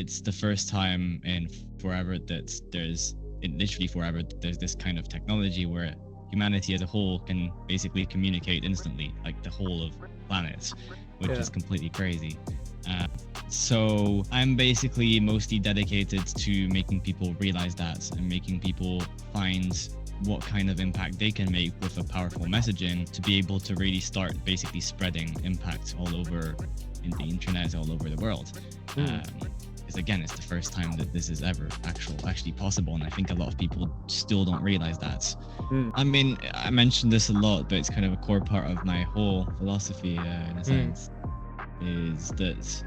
it's the first time in forever that literally forever, there's this kind of technology where humanity as a whole can basically communicate instantly, like the whole of planet, which is completely crazy. So I'm basically mostly dedicated to making people realize that and making people find what kind of impact they can make with a powerful messaging to be able to really start basically spreading impact all over in the internet, all over the world. Because again, it's the first time that this is ever actually possible, and I think a lot of people still don't realize that. I mean, I mentioned this a lot, but it's kind of a core part of my whole philosophy in a sense, is that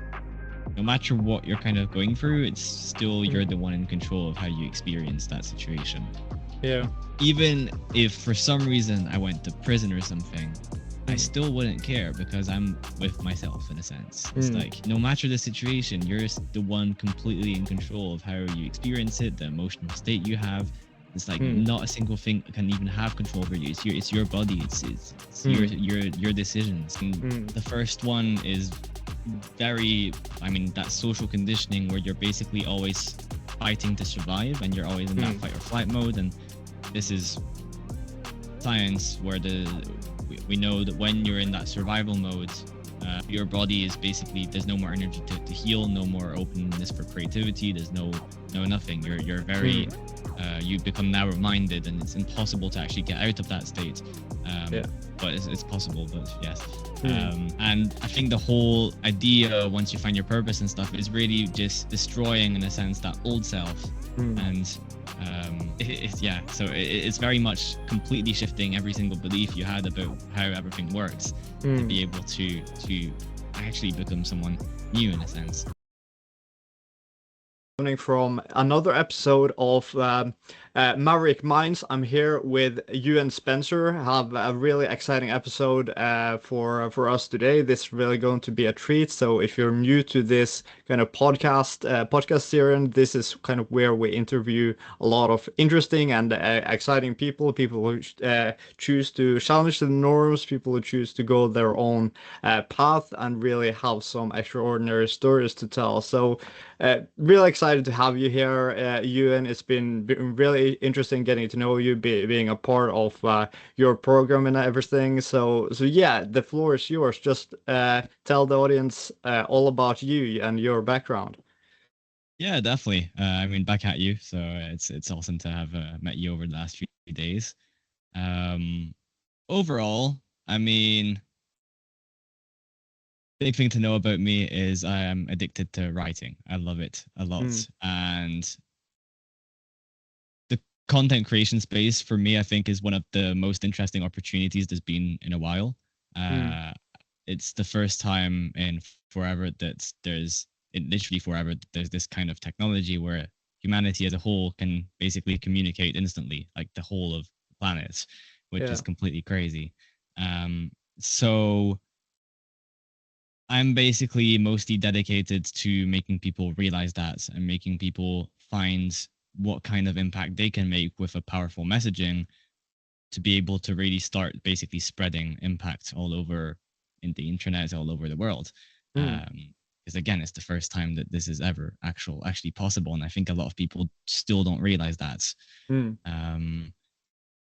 no matter what you're kind of going through, it's still you're the one in control of how you experience that situation. Yeah. Even if for some reason I went to prison or something, I still wouldn't care because I'm with myself in a sense. It's like no matter the situation, you're the one completely in control of how you experience it, the emotional state you have. It's like not a single thing can even have control over you. It's your body. It's your decisions. And the first one is that social conditioning where you're basically always fighting to survive and you're always in that fight or flight mode. And this is science where we know that when you're in that survival mode, your body is basically, there's no more energy to heal, no more openness for creativity, there's no nothing. You're very you become narrow-minded, and it's impossible to actually get out of that state. But it's possible, but yes. And I think the whole idea, once you find your purpose and stuff, is really just destroying, in a sense, that old self. And it's very much completely shifting every single belief you had about how everything works to be able to actually become someone new, in a sense. From another episode of Maverick Minds. I'm here with Euan Spencer. Have a really exciting episode for us today. This is really going to be a treat. So if you're new to this kind of podcast series, this is kind of where we interview a lot of interesting and exciting people who choose to challenge the norms, people who choose to go their own path and really have some extraordinary stories to tell. So really excited to have you here, Euan. It's been really interesting getting to know you, being a part of your program and everything. So yeah, the floor is yours. Just tell the audience all about you and your background. Yeah, definitely. I mean, back at you. So it's awesome to have met you over the last few days. Overall, I mean, big thing to know about me is I am addicted to writing. I love it a lot. And the content creation space for me, I think, is one of the most interesting opportunities there's been in a while. It's the first time in forever that literally forever, there's this kind of technology where humanity as a whole can basically communicate instantly, like the whole of the planet, which is completely crazy. So I'm basically mostly dedicated to making people realize that and making people find what kind of impact they can make with a powerful messaging to be able to really start basically spreading impact all over in the internet, all over the world. Because again, it's the first time that this is ever actually possible, and I think a lot of people still don't realize that.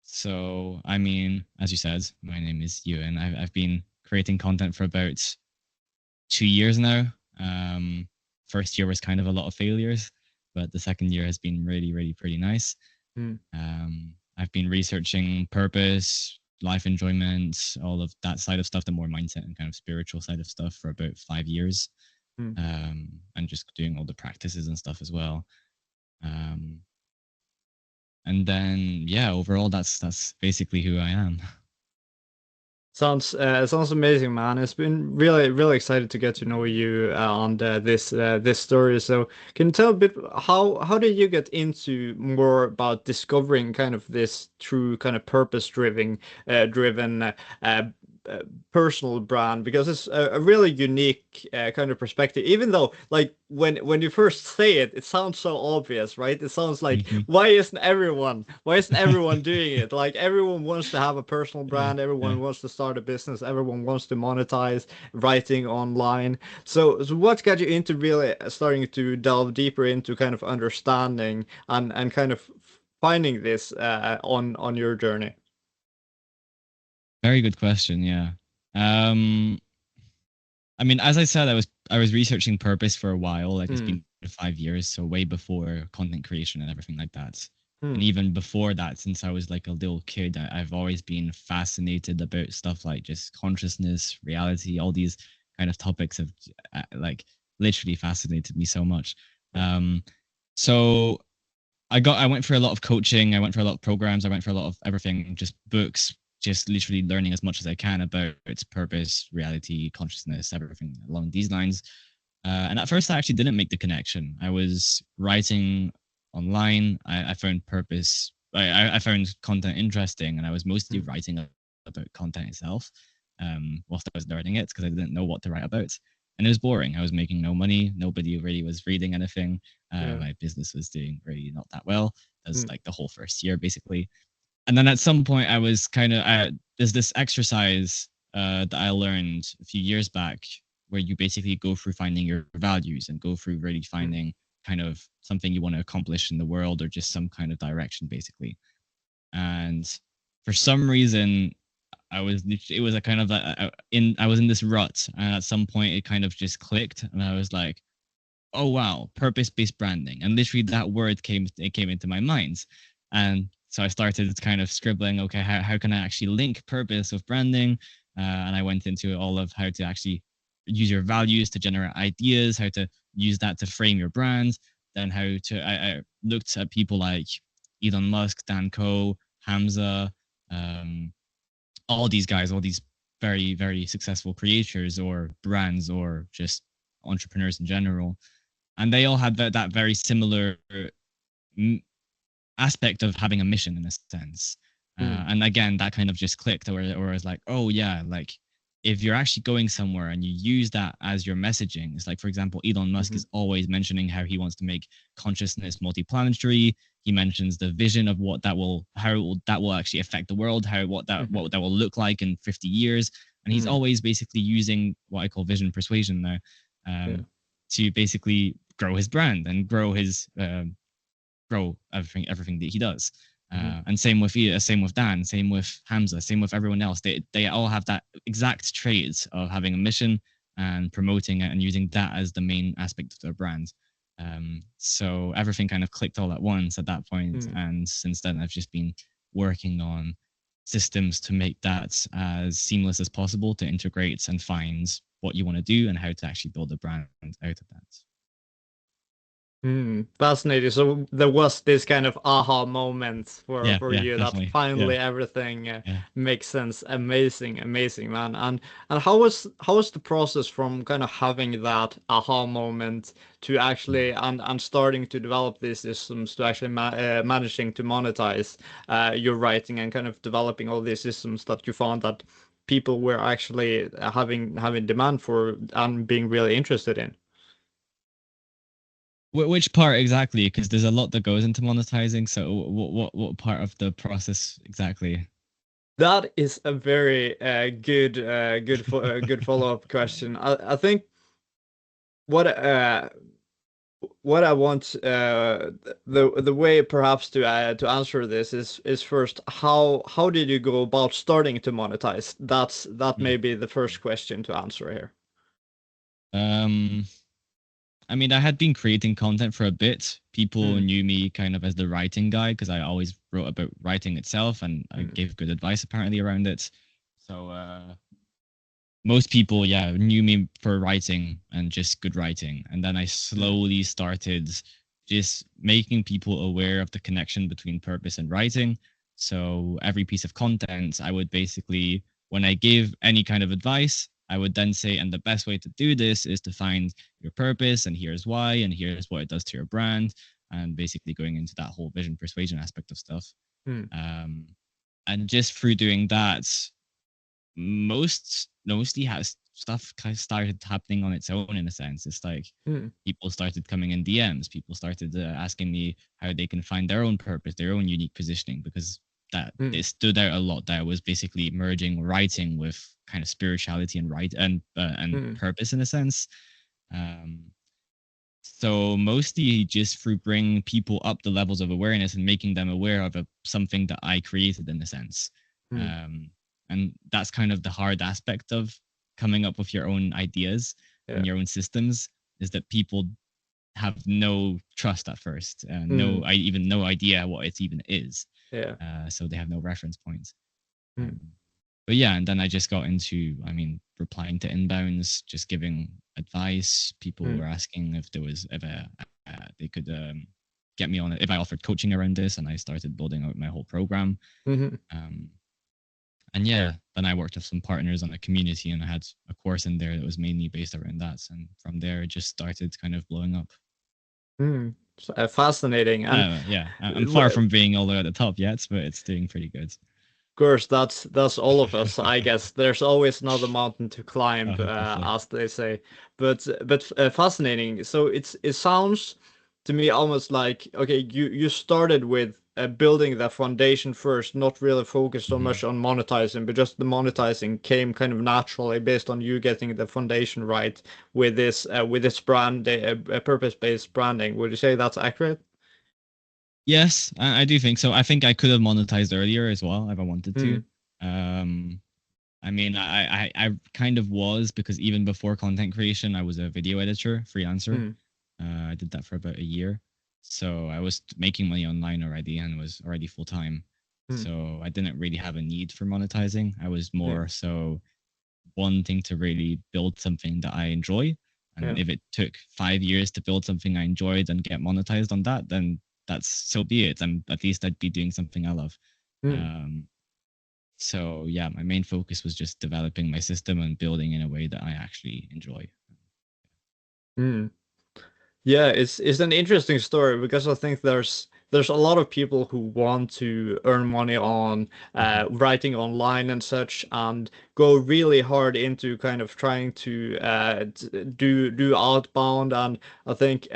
So I mean, as you said, my name is Euan. I've been creating content for about 2 years now. First year was kind of a lot of failures, but the second year has been really, really pretty nice. I've been researching purpose, life enjoyment, all of that side of stuff, the more mindset and kind of spiritual side of stuff, for about 5 years. And just doing all the practices and stuff as well. And then, yeah, overall, that's basically who I am. Sounds amazing, man. It's been really excited to get to know you on this story. So can you tell a bit how did you get into more about discovering kind of this true kind of purpose driven personal brand, because it's a really unique kind of perspective. Even though, like, when you first say it, it sounds so obvious, right? It sounds like, Hmm. why isn't everyone doing it? Like, everyone wants to have a personal Yeah, brand, yeah. everyone wants to start a business, everyone wants to monetize writing online. So what got you into really starting to delve deeper into kind of understanding and kind of finding this on your journey? Very good question. Yeah. Um, I mean, as I said, I was researching purpose for a while. Like it's Hmm. been 5 years, so way before content creation and everything like that. And Hmm. even before that, since I was like a little kid, I've always been fascinated about stuff like just consciousness, reality, all these kind of topics have like literally fascinated me so much. Um, so I went for a lot of coaching. I went for a lot of programs. I went for a lot of everything, just books, just literally learning as much as I can about its purpose, reality, consciousness, everything along these lines. And at first, I actually didn't make the connection. I was writing online. I found purpose. I found content interesting, and I was mostly Hmm. writing about content itself whilst I was learning it because I didn't know what to write about. And it was boring. I was making no money. Nobody really was reading anything. Yeah. My business was doing really not that well. That was Hmm. like the whole first year, basically. And then at some point, I was kind of there's this exercise that I learned a few years back where you basically go through finding your values and go through really Hmm. finding kind of something you want to accomplish in the world or just some kind of direction, basically. And for some reason, it was a kind of I was in this rut, and at some point, it kind of just clicked, and I was like, oh wow, purpose-based branding, and literally that word came into my mind. And so I started kind of scribbling, okay, how can I actually link purpose with branding? And I went into all of how to actually use your values to generate ideas, how to use that to frame your brand, then how to I looked at people like Elon Musk, Dan Coe, Hamza, um, all these guys, all these very, very successful creators or brands or just entrepreneurs in general, and they all had that very similar aspect of having a mission in a sense. Hmm. And again, that kind of just clicked, or I was like, oh yeah, like if you're actually going somewhere and you use that as your messaging, it's like, for example, Elon Musk Hmm. is always mentioning how he wants to make consciousness multiplanetary. He mentions the vision of that will actually affect the world, Hmm. what that will look like in 50 years. And he's Hmm. always basically using what I call vision persuasion now, Yeah. to basically grow his brand and grow everything that he does. Hmm. And same with Dan, same with Hamza, same with everyone else. They all have that exact trait of having a mission and promoting it and using that as the main aspect of their brand. So everything kind of clicked all at once at that point, Hmm. and since then I've just been working on systems to make that as seamless as possible to integrate and find what you want to do and how to actually build a brand out of that. Hmm, fascinating. So there was this kind of aha moment Yeah, for yeah, you that definitely. Yeah, finally everything yeah. makes sense. Amazing, amazing, man. And how was the process from kind of having that aha moment to actually and starting to develop these systems to actually managing to monetize your writing and kind of developing all these systems that you found that people were actually having demand for and being really interested in? Which part exactly? Because there's a lot that goes into monetizing. So what part of the process exactly? That is a very good follow-up question. I think what uh what I want the way perhaps to answer this is first, how did you go about starting to monetize? That Hmm. may be the first question to answer here. Um, I mean, I had been creating content for a bit. People Hmm. knew me kind of as the writing guy because I always wrote about writing itself and I Hmm. gave good advice apparently around it. So most people, yeah, knew me for writing and just good writing. And then I Hmm. slowly started just making people aware of the connection between purpose and writing. So every piece of content, I would basically, when I give any kind of advice, I would then say, and the best way to do this is to find your purpose, and here's why, and here's what it does to your brand, and basically going into that whole vision persuasion aspect of stuff. Hmm. Um, and just through doing that, mostly has stuff kind of started happening on its own in a sense. It's like Mm. people started coming in DMs. People started asking me how they can find their own purpose, their own unique positioning, because that Mm. it stood out a lot that I was basically merging writing with kind of spirituality and and Mm. purpose in a sense. Um, so mostly just through bringing people up the levels of awareness and making them aware of something that I created in a sense. Mm. Um, and that's kind of the hard aspect of coming up with your own ideas Yeah. and your own systems, is that people have no trust at first, Mm. even no idea what it even is. Yeah. So they have no reference points. Mm. Um, but yeah, and then I just got into, I mean, replying to inbounds, just giving advice. People Mm. were asking if there was if they could get me on it if I offered coaching around this, and I started building out my whole program. Mm-hmm. Um, and yeah, then I worked with some partners on a community, and I had a course in there that was mainly based around that. And from there, it just started kind of blowing up. Mm. So, fascinating. And Yeah, I'm far from being all the way at the top yet, but it's doing pretty good. course, that's all of us, I guess. There's always another mountain to climb, Definitely. as they say. But fascinating. So it sounds to me almost like, okay, you started with building the foundation first, not really focused so Mhm. much on monetizing, but just the monetizing came kind of naturally based on you getting the foundation right with this brand, purpose-based branding. Would you say that's accurate? Yes, I do think so. I think I could have monetized earlier as well if I wanted to. Hmm. Um, I mean, I kind of was, because even before content creation, I was a video editor, freelancer. Hmm. I did that for about a year. So I was making money online already and was already full time. Hmm. So I didn't really have a need for monetizing. I was Yeah. more so wanting to really build something that I enjoy. Yeah. And if it took 5 years to build something I enjoyed and get monetized on that, then that's so be it. And at least I'd be doing something I love. Hmm. Um, so yeah, my main focus was just developing my system and building in a way that I actually enjoy. Hmm. Yeah, it's an interesting story because I think there's a lot of people who want to earn money on Mhm. writing online and such, and go really hard into kind of trying to do outbound. And I think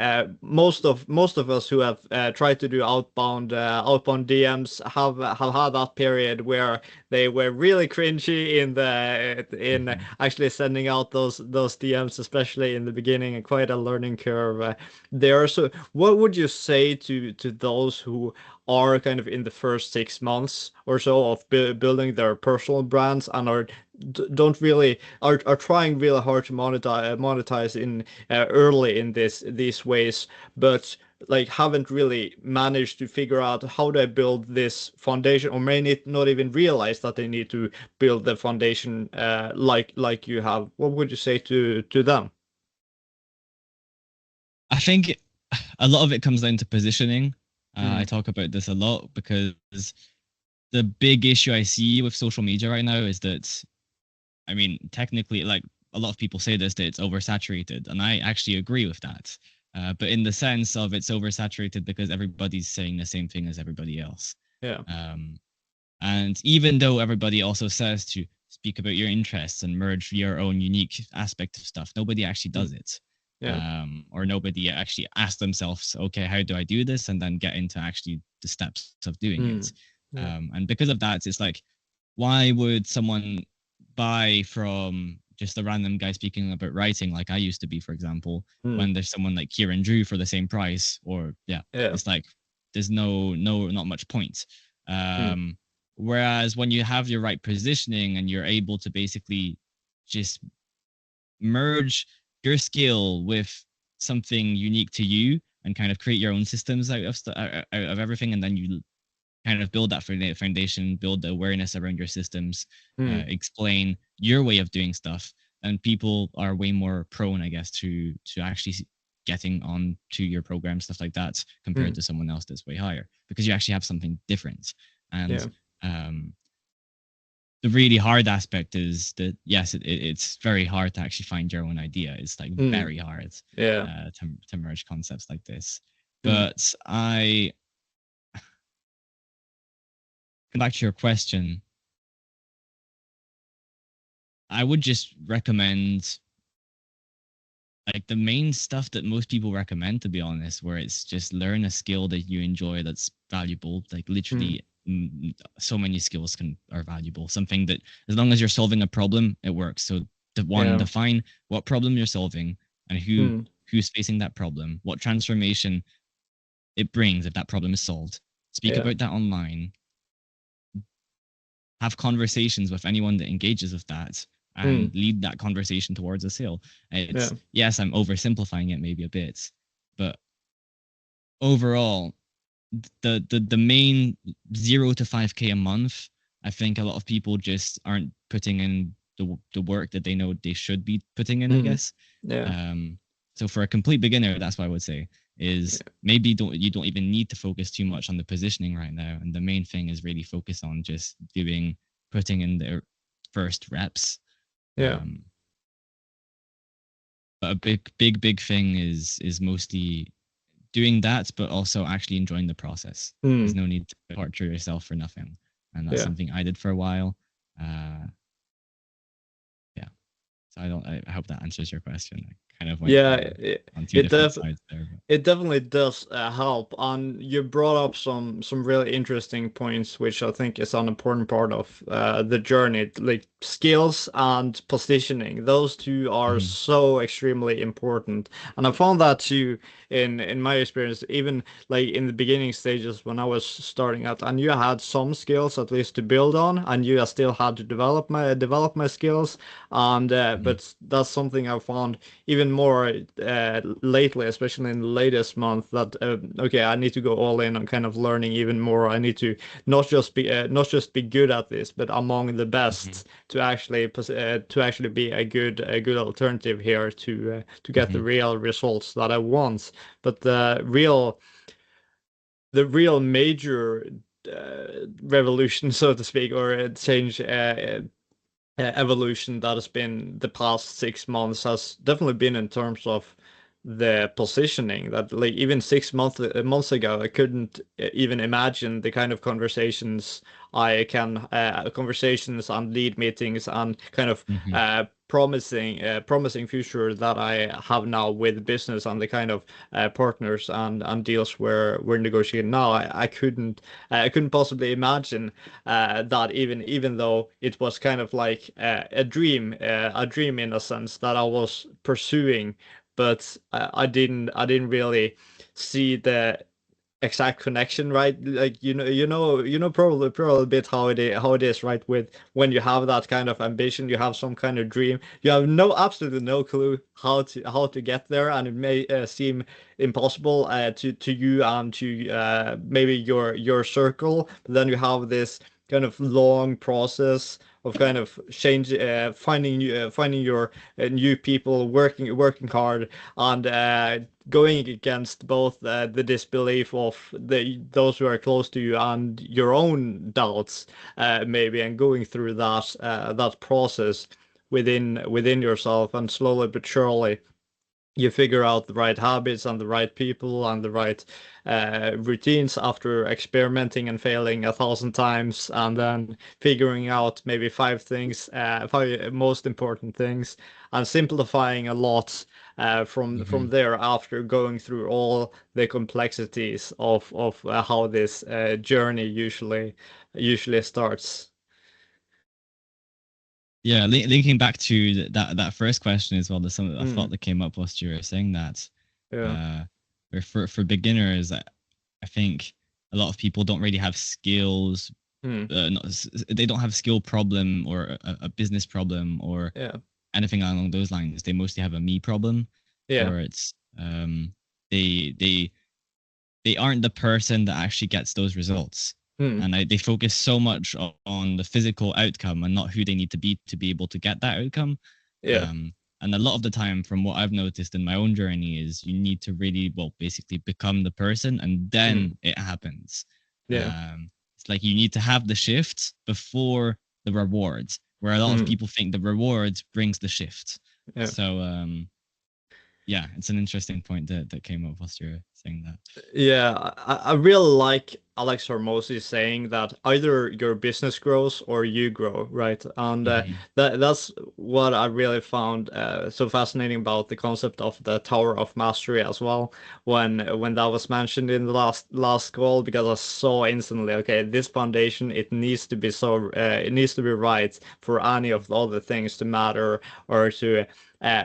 most of us who have tried to do outbound DMs have had that period where they were really cringy in Mhm. actually sending out those DMs, especially in the beginning, and quite a learning curve there. So, what would you say to those who are kind of in the first 6 months or so of building their personal brands and are don't really are trying really hard to monetize in early in these ways, but like haven't really managed to figure out how to build this foundation, or may not even realize that they need to build the foundation like you have? What would you say to them? I think a lot of it comes down to positioning. I Mm. talk about this a lot because the big issue I see with social media right now is that, I mean, technically, like a lot of people say this, that it's oversaturated, and I actually agree with that. But in the sense of it's oversaturated because everybody's saying the same thing as everybody else. Yeah. Um, and even though everybody also says to speak about your interests and merge your own unique aspect of stuff, nobody actually Mm. does it. Yeah. Or nobody actually asks themselves, okay, how do I do this? And then get into actually the steps of doing it. Mm. Yeah. And because of that, it's like, why would someone buy from just a random guy speaking about writing like I used to be, for example, Mm. when there's someone like Kieran Drew for the same price? Or yeah, Yeah. it's like there's not much point. Mm. Um, Whereas when you have your right positioning and you're able to basically just merge your skill with something unique to you and kind of create your own systems out of everything, and then you kind of build that foundation, build the awareness around your systems, Mm. explain your way of doing stuff, and people are way more prone, I guess, to actually getting on to your program, stuff like that, compared Mm. to someone else that's way higher, because you actually have something different. And Yeah. um, the really hard aspect is that yes, it's very hard to actually find your own idea. It's like Mm. very hard Yeah. to merge concepts like this. Mm. But I come back to your question. I would just recommend like the main stuff that most people recommend, to be honest, where it's just learn a skill that you enjoy that's valuable. Like Mm. literally, so many skills are valuable. Something that, as long as you're solving a problem, it works. So the one, Yeah. define what problem you're solving and Mm. who's facing that problem, what transformation it brings if that problem is solved. Speak Yeah. about that online. Have conversations with anyone that engages with that Mm. and lead that conversation towards a sale. Yeah. It's, yes, I'm oversimplifying it maybe a bit, but overall, the main 0 to 5K a month, I think a lot of people just aren't putting in the work that they know they should be putting in, I Mm. guess. Yeah. Um, so for a complete beginner, that's what I would say is maybe you don't even need to focus too much on the positioning right now. And the main thing is really focus on just putting in the first reps. Yeah. Um, but a big thing is mostly doing that, but also actually enjoying the process. There's Mm. no need to torture yourself for nothing, and that's Yeah. something I did for a while. Uh, yeah, so I hope that answers your question. I kind of went Yeah. It, on two it different def sides there, but It definitely does help, and you brought up some really interesting points, which I think is an important part of the journey, like skills and positioning. Those two are mhm, so extremely important, and I found that too in my experience, even like in the beginning stages when I was starting out. I knew I had some skills at least to build on. I knew I still had to develop my skills, and mhm, but that's something I found even more lately, especially in the latest month, that okay, I need to go all in on kind of learning even more. I need to not just be good at this, but among the mhm, best to actually be a good alternative here to get the mhm, real results that I want. But the real major revolution, so to speak, or change evolution that has been the past 6 months has definitely been in terms of the positioning that like even 6 months ago I couldn't even imagine the kind of conversations and lead meetings and kind of mhm, promising future that I have now with business and the kind of partners and deals we're negotiating now. I couldn't possibly imagine that even though it was kind of like a dream in a sense that I was pursuing, but I didn't really see the exact connection, right? Like probably a bit how it is, right? With when you have that kind of ambition, you have some kind of dream, you have absolutely no clue how to get there, and it may seem impossible to you and to maybe your circle. But then you have this kind of long process of kind of finding your new people, working hard, and going against both the disbelief of those who are close to you and your own doubts, maybe, and going through that process within yourself, and slowly but surely you figure out the right habits and the right people and the right routines after experimenting and failing 1,000 times, and then figuring out maybe five most important things, and simplifying a lot from mhm. there after going through all the complexities of how this journey usually starts. Yeah, linking back to that first question as well, there's something I thought Mm, that came up whilst you were saying that. yeah. Uh, for beginners, I think a lot of people don't really have skills. Mm, They don't have skill problem or a business problem or yeah. anything along those lines. They mostly have a me problem, Yeah. where it's they they they aren't the person that actually gets those results, Mm, and they focus so much on the physical outcome and not who they need to be able to get that outcome. yeah. um, and a lot of the time, from what I've noticed in my own journey, is you need to really, well, basically become the person, and Mm, then it happens. yeah. It's like you need to have the shift before the rewards, where a lot of Mm, people think the rewards brings the shift. yeah. So yeah, it's an interesting point that came up whilst you're saying that. Yeah, I really like Alex Hormozy saying that either your business grows or you grow, right? And Hmm. that's what I really found so fascinating about the concept of the Tower of Mastery as well. When that was mentioned in the last call, because I saw instantly, okay, this foundation, it needs to be it needs to be right for any of the other things to matter or to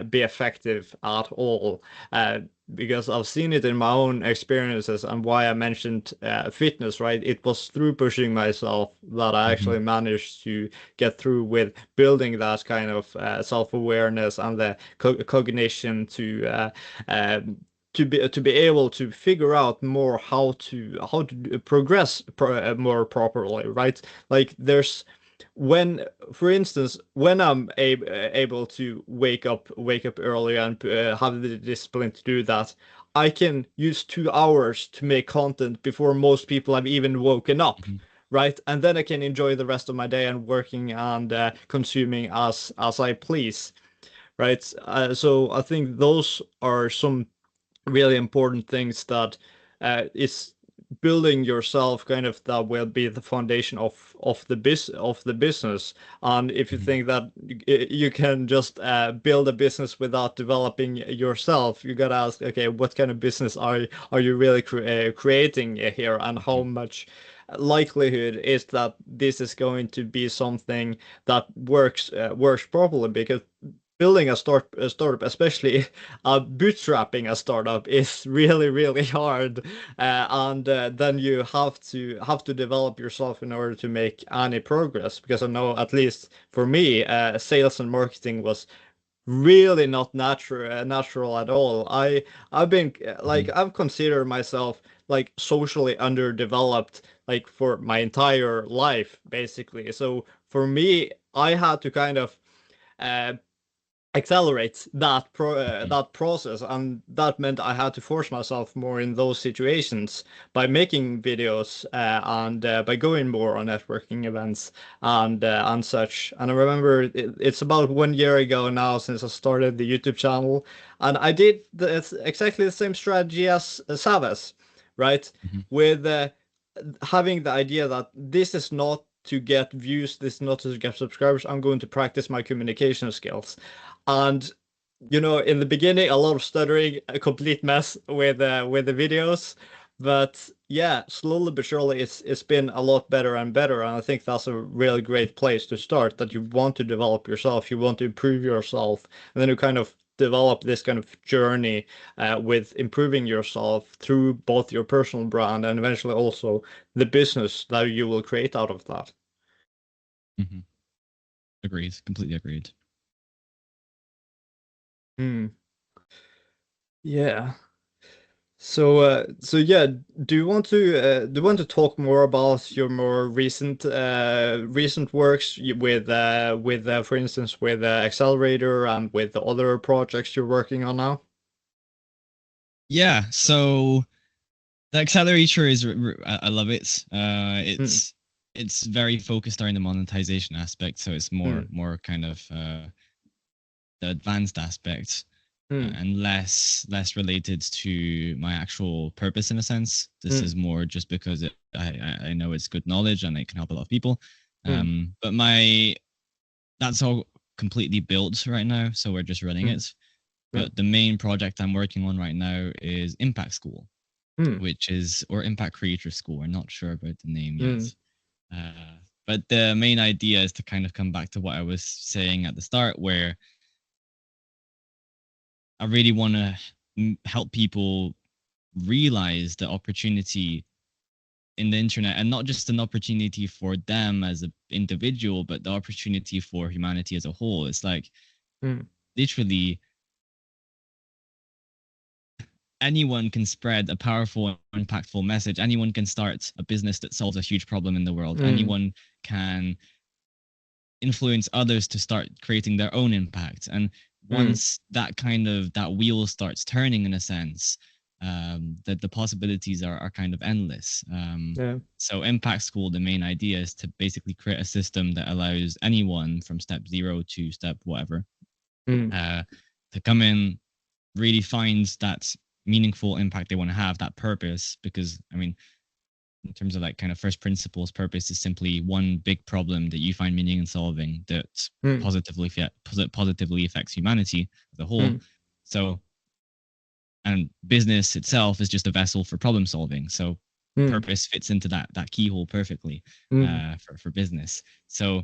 be effective at all. Because I've seen it in my own experiences, and why I mentioned fitness, right? It was through pushing myself that I actually Hmm. managed to get through with building that kind of self-awareness and the cognition um, to be able to figure out more how to progress more properly, right? Like there's when, for instance, when I'm able to wake up early and have the discipline to do that, I can use 2 hours to make content before most people have even woken up, Hmm. right? And then I can enjoy the rest of my day and working and consuming as I please, right? So I think those are some really important things that is building yourself kind of that will be the foundation of the business. And if you Hmm. think that you can just build a business without developing yourself, you gotta ask, okay, what kind of business are you really creating here, and how Hmm. much likelihood is that this is going to be something that works properly? Because building a startup, especially bootstrapping a startup, is really really hard, and then you have to develop yourself in order to make any progress. Because I know, at least for me, sales and marketing was really not natural at all. I've been like, Hmm. I've considered myself like socially underdeveloped like for my entire life basically. So for me, I had to kind of uh, accelerate Hmm. that process, and that meant I had to force myself more in those situations by making videos and by going more on networking events and such. And I remember it's about 1 year ago now since I started the YouTube channel, and I did exactly the same strategy as Savas, right? Hmm. With having the idea that this is not to get views, this is not to get subscribers. I'm going to practice my communication skills. And in the beginning, a lot of stuttering, a complete mess with the videos. But yeah, slowly but surely, it's been a lot better and better. And I think that's a really great place to start. That you want to develop yourself, you want to improve yourself, and then you kind of develop this kind of journey with improving yourself through both your personal brand and eventually also the business that you will create out of that. Hmm. Agreed. Completely agreed. Hmm. Yeah. So yeah, do you want to talk more about your more recent works with for instance with Accelerator and with the other projects you're working on now? Yeah. So the accelerator is I love it. Mm, It's very focused on the monetization aspect, so it's more mm, more kind of the advanced aspects, mm, and less related to my actual purpose in a sense. This mm, is more just because I know it's good knowledge and it can help a lot of people. mm, But my that's all completely built right now, so we're just running mm, it. mm, But the main project I'm working on right now is Impact School, mm, which is or Impact Creator School. I'm not sure about the name yet. mm, But the main idea is to kind of come back to what I was saying at the start, where I really want to help people realize the opportunity in the internet, and not just an opportunity for them as an individual, but the opportunity for humanity as a whole. It's like mm, literally anyone can spread a powerful and impactful message. Anyone can start a business that solves a huge problem in the world. mm, Anyone can influence others to start creating their own impact. And mm, once that kind of that wheel starts turning in a sense, that the possibilities are kind of endless. yeah. So Impact School, the main idea is to basically create a system that allows anyone from step zero to step whatever Mm, uh, to come in, really find that meaningful impact they want to have, that purpose. Because I mean, in terms of like kind of first principles, purpose is simply one big problem that you find meaning in solving that Mm, positively affects humanity as a whole. mm, So, and business itself is just a vessel for problem solving. So mm, purpose fits into that keyhole perfectly mm, for business. So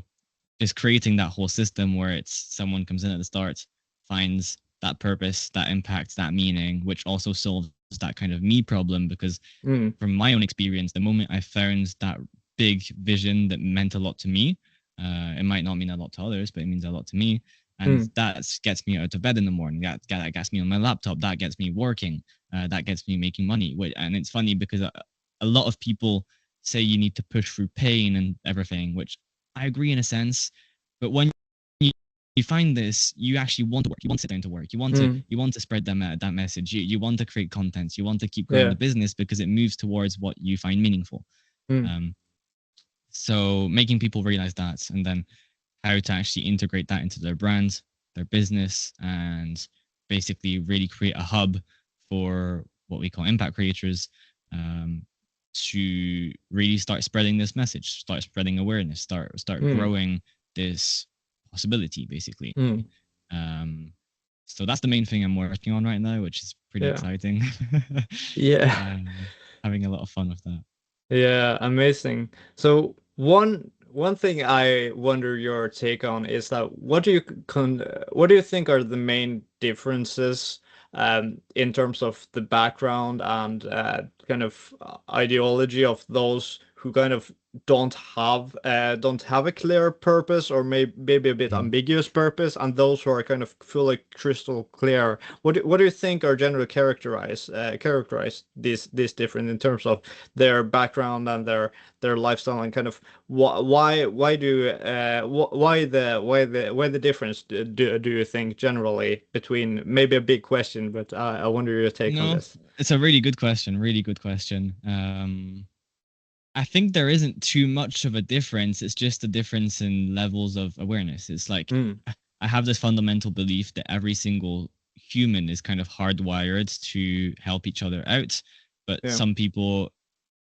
just creating that whole system where it's someone comes in at the start, finds that purpose, that impact, that meaning, which also solves that kind of me problem. Because mm, from my own experience, the moment I found that big vision that meant a lot to me, it might not mean a lot to others, but it means a lot to me. And mm, that gets me out of bed in the morning. That gets me on my laptop. That gets me working. That gets me making money. And it's funny because a lot of people say you need to push through pain and everything, which I agree in a sense. But when you, you find this, you actually want to work. You want to sit down to work. mm, You want to spread that message. You want to create content. You want to keep growing yeah. the business because it moves towards what you find meaningful. Mm, Um, so making people realize that, and then how to actually integrate that into their brand, their business, and basically really create a hub for what we call impact creators, um, to really start spreading this message, start spreading awareness, start mm, growing this possibility, basically. mm, Um, so that's the main thing I'm working on right now, which is pretty yeah. exciting. Yeah. Having a lot of fun with that. Yeah, amazing. So one thing I wonder your take on is that what do you think are the main differences in terms of the background and kind of ideology of those who kind of don't have a clear purpose or maybe a bit Mm. ambiguous purpose, and those who are kind of fully crystal clear? What do you think are generally characterize these different in terms of their background and their lifestyle, and kind of why do why the difference do you think generally between, maybe a big question, but I wonder your take on No, this. it's a really good question. Really good question. I think there isn't too much of a difference. It's just a difference in levels of awareness. It's like Mm, I have this fundamental belief that every single human is kind of hardwired to help each other out, but yeah, some people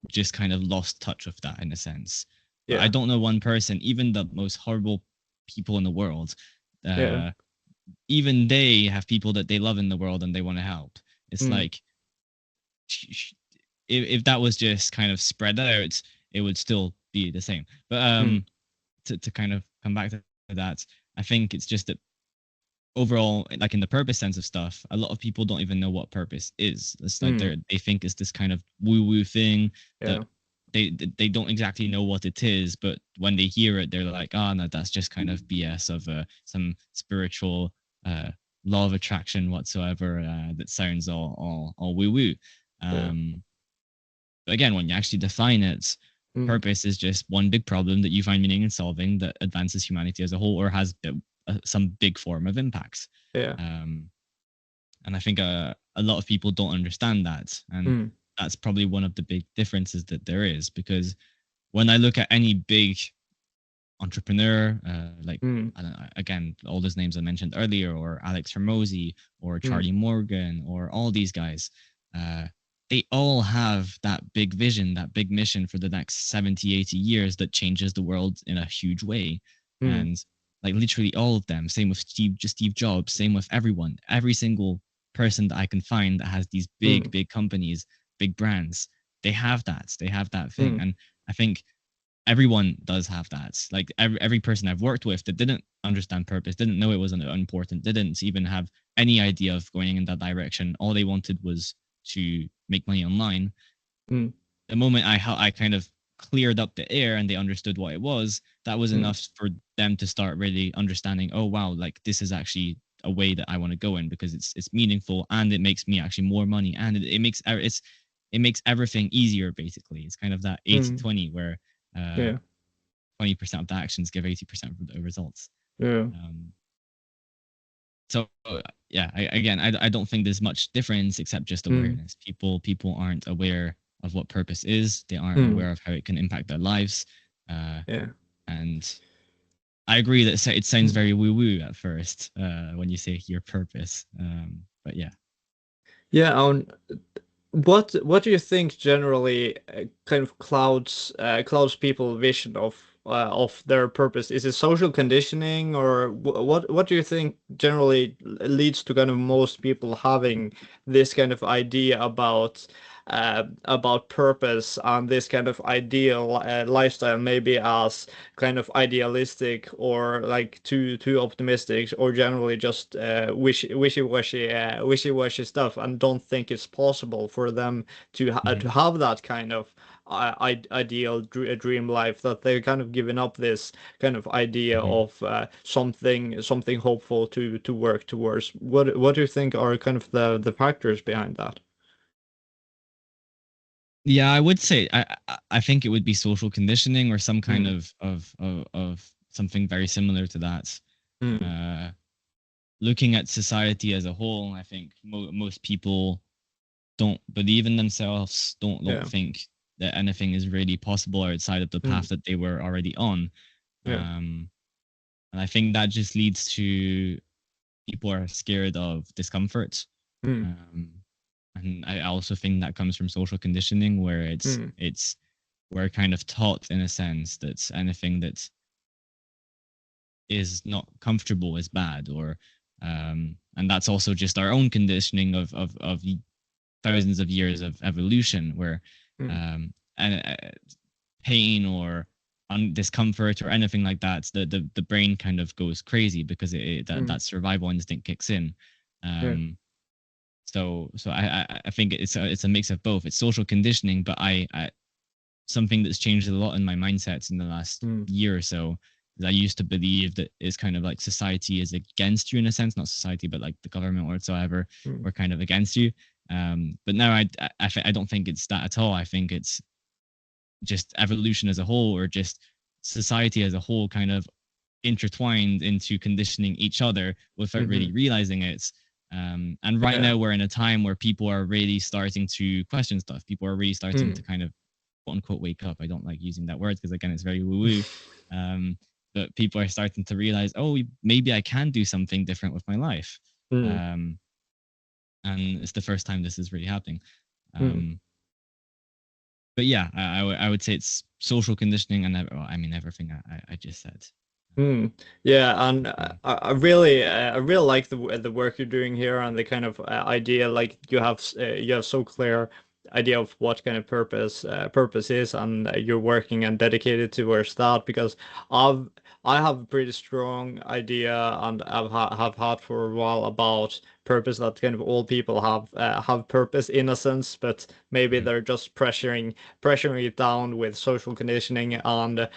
just kind of lost touch of that in a sense. But I yeah, don't know one person, even the most horrible people in the world, yeah, uh, even they have people that they love in the world and they want to help. It's mm, like if that was just kind of spread out, it would still be the same. But mm, to kind of come back to that, I think it's just that overall, like in the purpose sense of stuff, a lot of people don't even know what purpose is. It's like mm, they think it's this kind of woo woo thing yeah, that they don't exactly know what it is, but when they hear it, they're like, oh no, that's just kind of BS of some spiritual uh, law of attraction whatsoever that sounds all woo woo. yeah, Um, but again, when you actually define it, mm, purpose is just one big problem that you find meaning in solving that advances humanity as a whole or has some big form of impacts. yeah, Um, and I think a lot of people don't understand that. And mm, that's probably one of the big differences that there is. Because when I look at any big entrepreneur, like, mm, I don't know, again, all those names I mentioned earlier, or Alex Hermosi, or mm, Charlie Morgan, or all these guys, uh, they all have that big vision, that big mission for the next 70, 80 years that changes the world in a huge way. mm, And like literally all of them, same with Steve Jobs, same with everyone, every single person that I can find that has these mm, big companies, big brands, they have that thing. mm, And I think everyone does have that. Like every person I've worked with that didn't understand purpose, didn't know it was important, didn't even have any idea of going in that direction. All they wanted was to make money online. mm, The moment I kind of cleared up the air and they understood what it was, that was mm, enough for them to start really understanding, oh wow, like this is actually a way that I want to go in because it's meaningful and it makes me actually more money and it makes everything easier basically. It's kind of that eighty mm, twenty where uh yeah, 20% of the actions give 80% of the results. yeah, Um, so yeah, I don't think there's much difference except just mm, awareness. People aren't aware of what purpose is. They aren't mm, aware of how it can impact their lives. Uh, yeah, and I agree that it sounds mm. very woo woo at first when you say your purpose. But yeah. Yeah, what do you think generally kind of clouds people vision of their purpose? Is it social conditioning, or what do you think generally leads to kind of most people having this kind of idea about purpose and this kind of ideal lifestyle, maybe as kind of idealistic or like too optimistic, or generally just wishy-washy stuff, and don't think it's possible for them to Hmm. have that kind of ideal dream life, that they're kind of giving up this kind of idea Hmm. of something hopeful to work towards. What do you think are kind of the factors behind that? Yeah, I would say I think it would be social conditioning or some kind Mm, of something very similar to that. mm, Uh, Looking at society as a whole, I think most people don't believe in themselves, don't yeah. think that anything is really possible outside of the Mm, path that they were already on. yeah. Um, and I think that just leads to people are scared of discomfort. Mm, Um, and I also think that comes from social conditioning, where mm, it's we're kind of taught in a sense that anything that is not comfortable is bad, or and that's also just our own conditioning of thousands of years of evolution, where mm, and pain or discomfort or anything like that, the brain kind of goes crazy because mm, that survival instinct kicks in. yeah. Um, so I think it's a mix of both. It's social conditioning, but I something that's changed a lot in my mindsets in the last Mm, year or so is I used to believe that it's kind of like society is against you in a sense, not society, but like the government or whatsoever, mm, were kind of against you. But now I don't think it's that at all. I think it's just evolution as a whole, or just society as a whole, kind of intertwined into conditioning each other without mm-hmm. really realizing it. And right Yeah. now we're in a time where people are really starting to question stuff. People are really starting to Mm, kind of quote unquote wake up. I don't like using that word because again it's very woo woo. Um, but people are starting to realize, oh, maybe I can do something different with my life. mm, Um, and it's the first time this is really happening. mm. Um, but yeah, I would say it's social conditioning and well, I mean everything I just said. Mm, yeah, and Mm, I really like the work you're doing here, and the kind of idea, like you have so clear idea of what kind of purpose is, and you're working and dedicated towards that, because I've I have a pretty strong idea, and have had for a while, about purpose, that kind of all people have purpose in a sense, but maybe mhm, they're just pressuring it down with social conditioning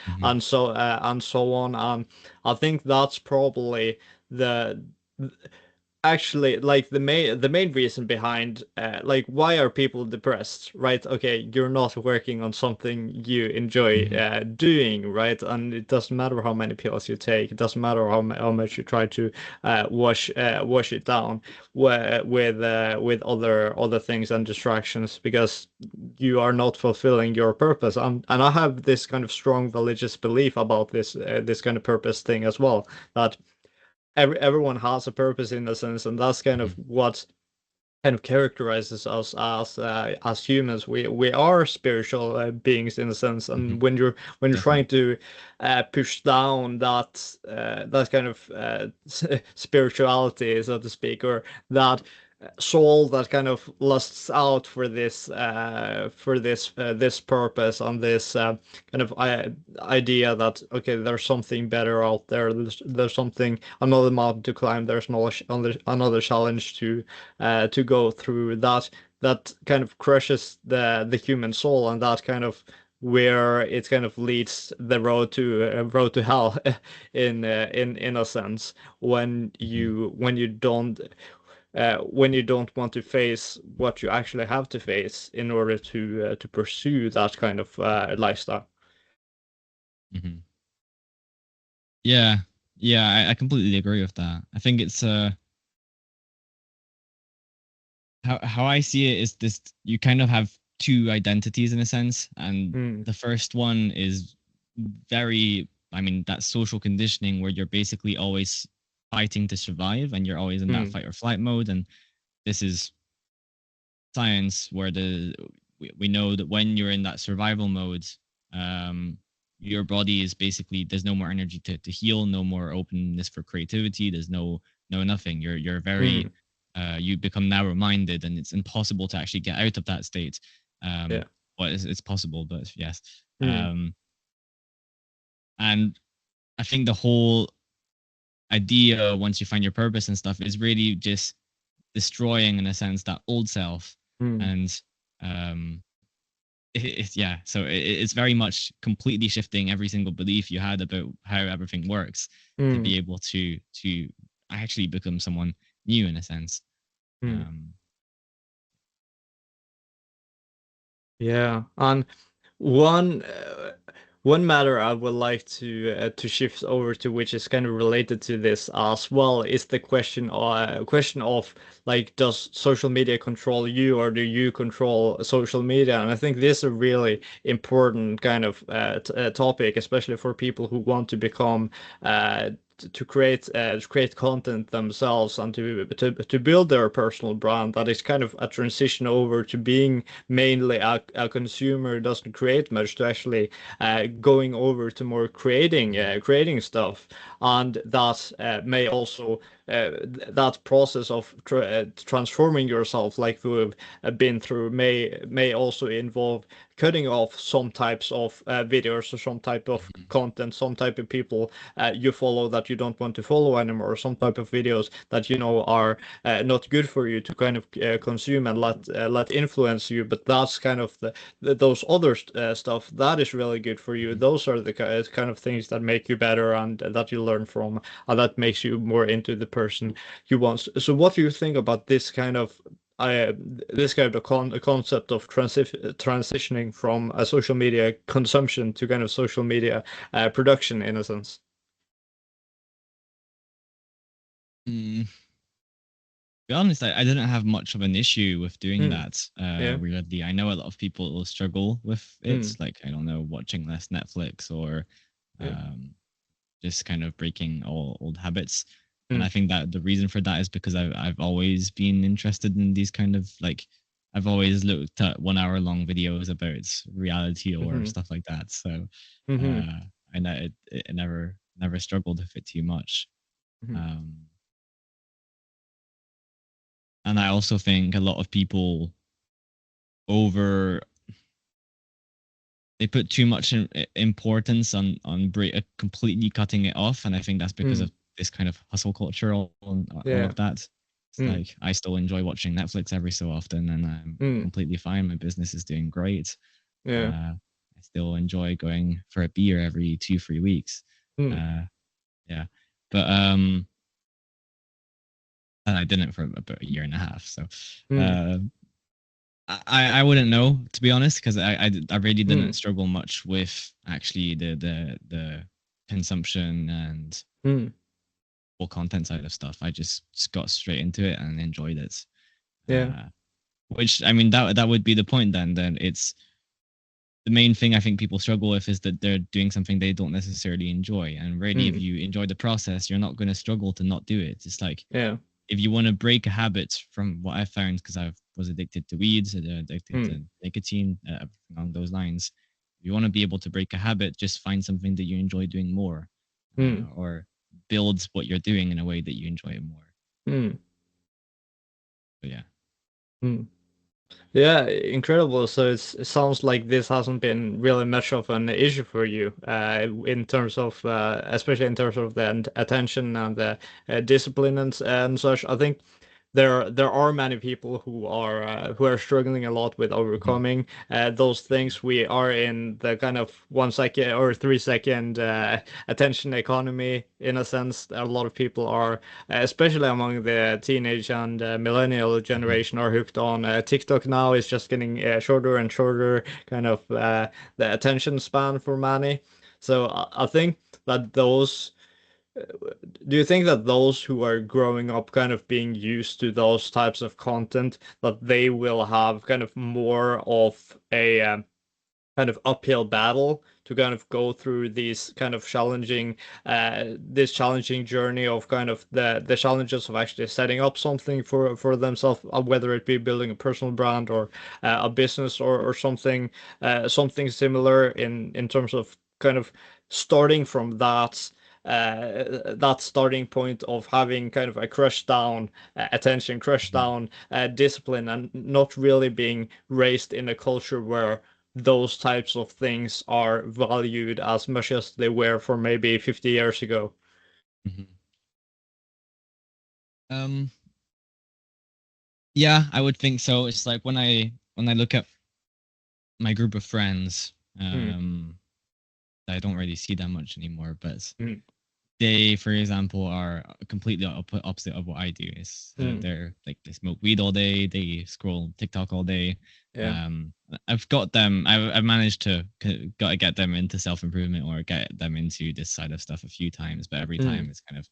mhm, and so on. I think that's probably the actually, like, the main reason behind like, why are people depressed, right? Okay, you're not working on something you enjoy mhm, doing, right? And it doesn't matter how many pills you take, it doesn't matter how much you try to wash it down with other things and distractions, because you are not fulfilling your purpose. And I have this kind of strong religious belief about this kind of purpose thing as well, that everyone has a purpose in a sense, and that's kind of mhm, what kind of characterizes us as humans. We are spiritual beings in a sense, and mhm, when you're trying definitely. to push down that kind of spirituality, so to speak, or that soul that kind of lusts out for this purpose, and this kind of idea that, okay, there's something better out there. There's something, another mountain to climb. There's another challenge to go through. That kind of crushes the human soul, and that kind of where it kind of leads the road to hell in a sense, when Mhm, you don't want to face what you actually have to face in order to pursue that kind of lifestyle. mhm. Yeah, yeah, I completely agree with that. I think it's how I see it is this: you kind of have two identities in a sense, and Mm, the first one is very, I mean, that social conditioning where you're basically always fighting to survive and you're always in that mm, fight or flight mode, and this is science where we know that when you're in that survival mode, your body is basically, there's no more energy to heal, no more openness for creativity. There's no nothing. You're very you become narrow-minded, and it's impossible to actually get out of that state. Yeah. Well, it's possible, but yes. Mm. And I think the whole idea, once you find your purpose and stuff, is really just destroying, in a sense, that old self. Mm. And yeah, so it's very much completely shifting every single belief you had about how everything works to Mm. be able to actually become someone new, in a sense. Mm. Yeah, and one one matter I would like to shift over to, which is kind of related to this as well, is the question of like, does social media control you, or do you control social media? And I think this is a really important kind of topic, especially for people who want to become to create content themselves, and to build their personal brand. That is kind of a transition over to being mainly a consumer who doesn't create much, to actually going over to more creating stuff. And that may also that process of transforming yourself, like we've been through, may also involve cutting off some types of videos, or some type of content, some type of people you follow that you don't want to follow anymore, or some type of videos that you know are not good for you to kind of consume and let influence you. But that's kind of those other stuff that is really good for you. Those are the kind of things that make you better, and that you learn from, and that makes you more into the person you want. So what do you think about this kind of this kind of concept of transitioning from a social media consumption to kind of social media production, in a sense? To be honest, I didn't have much of an issue with doing Mm. that. Yeah. Weirdly, I know a lot of people will struggle with it, Mm. like, I don't know, watching less Netflix, or Yeah. um, just kind of breaking all old habits. And I Mm. think that the reason for that is because I've always been interested in these kind of, like, I've always looked at 1 hour long videos about reality or Mm-hmm. stuff like that. So Mm-hmm. uh, I know it never struggled with it too much. Mm-hmm. Um, and I also think a lot of people over they put too much importance on completely cutting it off, and I think that's because Mm. of this kind of hustle culture, all Yeah. of that. It's Mm. like, I still enjoy watching Netflix every so often, and I'm Mm. completely fine. My business is doing great. Yeah. I still enjoy going for a beer every 2-3 weeks. Mm. Uh, yeah, but and I didn't for about a year and a half. So Mm. uh, I wouldn't know, to be honest, because I really didn't Mm. struggle much with actually the consumption and Mm. full content side of stuff. I just got straight into it and enjoyed it. Yeah. Uh, which, I mean, that would be the point then. Then it's the main thing I think people struggle with is that they're doing something they don't necessarily enjoy. And really, if Mm. you enjoy the process, you're not going to struggle to not do it. It's like, Yeah. if you want to break a habit, from what I found, because I was addicted to weeds, addicted Mm. to nicotine, everything along those lines. If you want to be able to break a habit, just find something that you enjoy doing more, Mm. or build what you're doing in a way that you enjoy it more. Mm. But yeah. Mm. Yeah, incredible. So it sounds like this hasn't been really much of an issue for you, in terms of, especially in terms of the attention and the discipline and such. I think there are many people who are struggling a lot with Mhm. overcoming those things. We are in the kind of 1 second or 3 second attention economy, in a sense. A lot of people are, especially among the teenage and millennial Mhm. generation, are hooked on TikTok now. Is just getting shorter and shorter, kind of the attention span for many. So I think that those do you think that those who are growing up kind of being used to those types of content, that they will have kind of more of a kind of uphill battle to kind of go through these kind of challenging this challenging journey of kind of the challenges of actually setting up something for themselves, whether it be building a personal brand or a business or something something similar in terms of kind of starting from that starting point of having kind of a crushed down attention, crushed Mhm. down discipline, and not really being raised in a culture where those types of things are valued as much as they were for maybe 50 years ago. Mhm. Um, yeah, I would think so. It's like when I look at my group of friends, Mm, I don't really see that much anymore, but mm, they, for example, are completely opposite of what I do. Is mm, they're like they smoke weed all day, they scroll TikTok all day. yeah. Um, I've got them. I've managed to got to get them into self improvement or get them into this side of stuff a few times, but every Mm, time it's kind of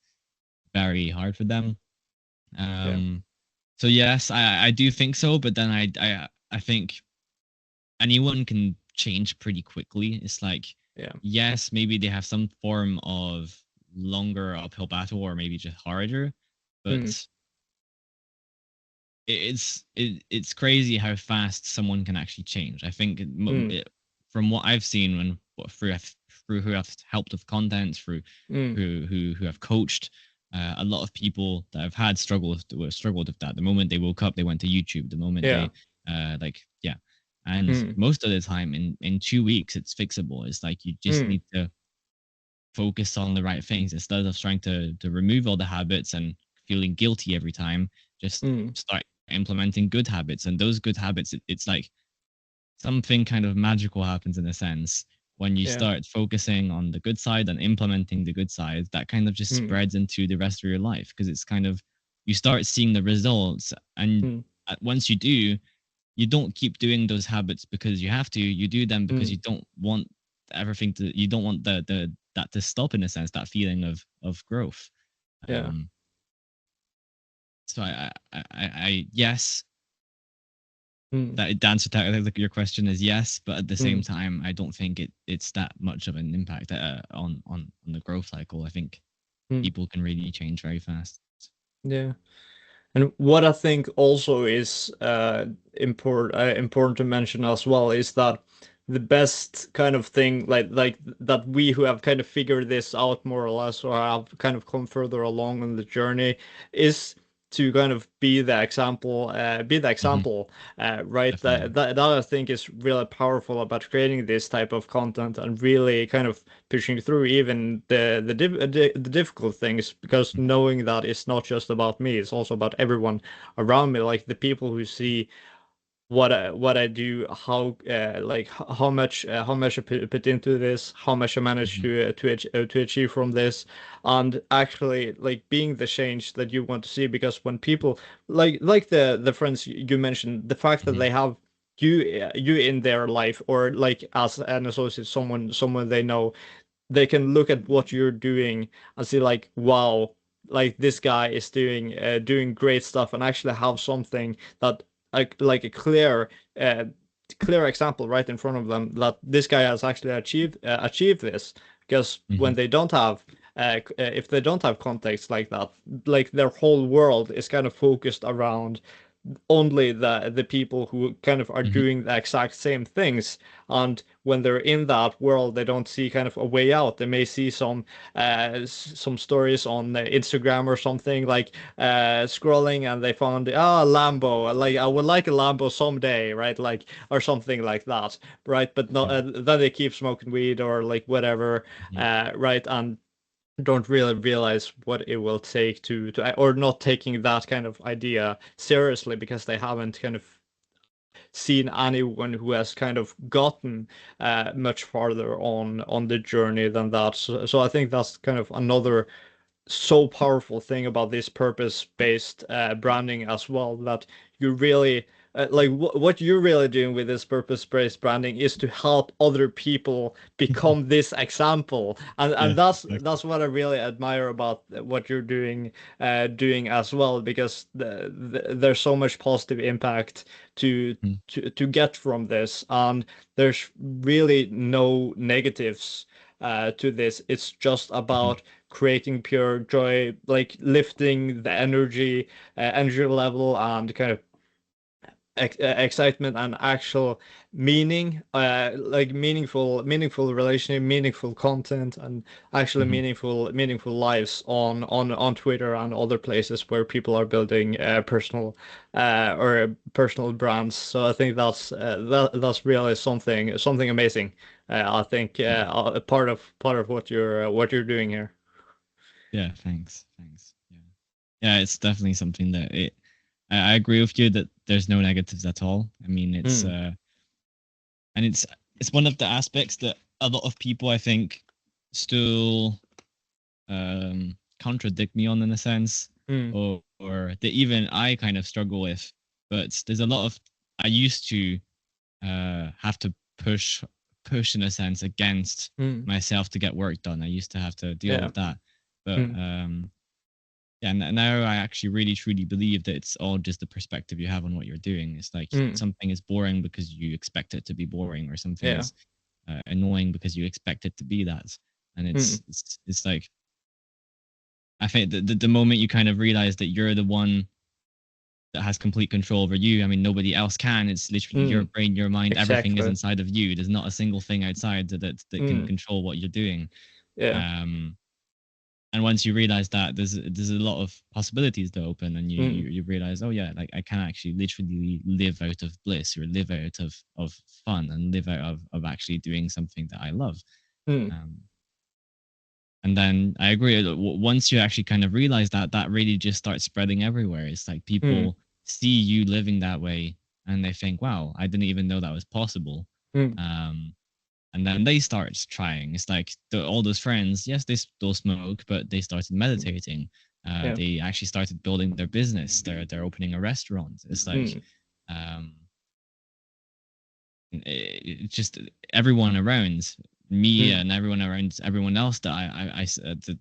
very hard for them. yeah. Um, so yes, I do think so, but then I think anyone can change pretty quickly. It's like, Yeah. yes, maybe they have some form of longer uphill battle or maybe just harder, Mm, but it's crazy how fast someone can actually change. I think mm, from what I've seen and through who I've helped with content, through mm, who have coached, a lot of people that have had struggled with that. The moment they woke up, they went to YouTube. The moment yeah. they like yeah, and Mm, most of the time in 2 weeks it's fixable. It's like you just mm, need to focus on the right things instead of trying to remove all the habits and feeling guilty every time. Just mm, start implementing good habits, and those good habits, it's like something kind of magical happens in a sense when you yeah. start focusing on the good side and implementing the good side. That kind of just Mm, spreads into the rest of your life because it's kind of you start seeing the results, and mm, once you do, you don't keep doing those habits because you have to. You do them because mm, you don't want everything to. You don't want the that to stop in a sense. That feeling of growth. yeah. Um. So yes, Mm, that the answer to your question is yes, but at the same mm, time, I don't think it's that much of an impact on the growth cycle. I think mm, people can really change very fast. yeah. And what I think also is important to mention as well is that the best kind of thing, like that we who have kind of figured this out more or less, or have kind of come further along on the journey, is to kind of be the Hmm. example, right? Definitely. That I think is really powerful about creating this type of content and really kind of pushing through even the difficult things, because Mhm. knowing that it's not just about me, it's also about everyone around me, like the people who see what I do, how like how much I put into this, how much I managed Mhm. to achieve from this, and actually like being the change that you want to see. Because when people like the friends you mentioned, the fact that Mhm. they have you in their life, or like as an associate, someone they know, they can look at what you're doing and see like, wow, like this guy is doing great stuff, and actually have something that like a uh, clear example right in front of them, that this guy has actually achieved this. Because when Mhm. they don't have if they don't have context like that, like their whole world is kind of focused around only the people who kind of are Mhm. doing the exact same things. And when they're in that world, they don't see kind of a way out. They may see some stories on Instagram or something, like scrolling, and they found Lambo, like I would like a Lambo someday, right? Like, or something like that, right? But not Mhm. then they keep smoking weed or like whatever, Mhm. right? And don't really realize what it will take to or not taking that kind of idea seriously, because they haven't kind of seen anyone who has kind of gotten much farther on the journey than that. So I think that's kind of another so powerful thing about this purpose-based branding as well, that you really like what you're really doing with this purpose-based branding is to help other people become this example, and Yeah, that's exactly. what I really admire about what you're doing as well, because there's so much positive impact to Mm, to get from this, and there's really no negatives to this. It's just mhm, about creating pure joy, like lifting the energy level, and kind of excitement and actual meaning, like meaningful relationship, meaningful content, and actually mhm. meaningful lives on Twitter and other places where people are building personal brands. So I think that's really something amazing. I think Yeah, a part of what you're doing here. yeah. Thanks. Yeah, yeah. It's definitely something that it. I agree with you that there's no negatives at all. I mean, Mm, and it's one of the aspects that a lot of people I think still contradict me on in a sense, mm, or that even I kind of struggle with. But there's a lot of I used to have to push in a sense against mm, myself to get work done. I used to have to deal yeah. with that, but Mm, yeah, now I actually really truly believe that it's all just the perspective you have on what you're doing. It's like mm, something is boring because you expect it to be boring, or something yeah. is annoying because you expect it to be that. And Mm, it's like I think the moment you kind of realize that you're the one that has complete control over you. I mean, nobody else can. It's literally your mm, brain, your mind. Everything is exactly. inside of you. There's not a single thing outside that can Mm, control what you're doing. yeah. Um, and once you realize that, there's a lot of possibilities to open, and Mm, you realize, oh yeah, like I can actually literally live out of bliss, or live out of fun, and live out of actually doing something that I love. mm, Um, and then I agree. Once you actually kind of realize that, that really just starts spreading everywhere. It's like mm, people see you living that way, and they think, "Wow, I didn't even know that was possible." mm, Um, and then they start trying. It's like all those friends, yes, they still smoke, but they started mm, meditating. yeah. They actually started building their business. They're opening a restaurant. It's like Mm, um, it's just everyone around me mm, and everyone around everyone else that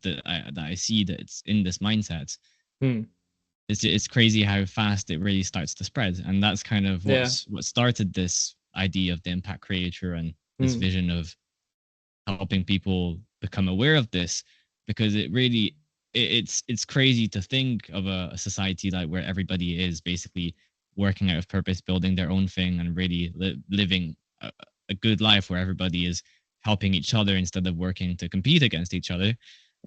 that I see that it's in this mindset. mm, It's crazy how fast it really starts to spread, and that's kind of yeah. what started this idea of the impact creator, and this Mm, vision of helping people become aware of this, because it really it's crazy to think of a society like where everybody is basically working out of purpose, building their own thing, and really living a good life where everybody is helping each other instead of working to compete against each other.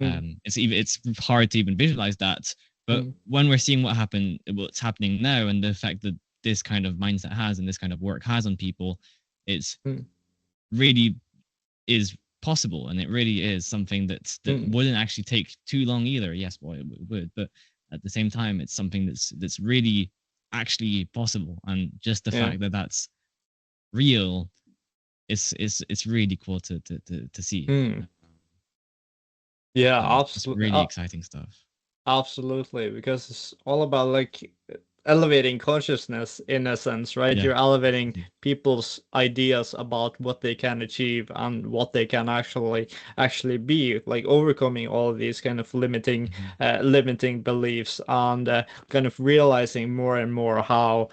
mm, It's hard to even visualize that, but mm, when we're seeing what's happening now, and the effect that this kind of mindset has and this kind of work has on people, it's mm, really is possible, and it really is something that mm, wouldn't actually take too long either. Yes, well, it would, but at the same time, it's something that's really actually possible, and just the yeah. fact that that's real is really cool to see. Mm, yeah, It's absolutely. really exciting stuff. Absolutely, because it's all about like elevating consciousness in a sense, right? Yeah. You're elevating Mhm, people's ideas about what they can achieve and what they can actually be, like overcoming all of these kind of mhm, limiting beliefs, and kind of realizing more and more how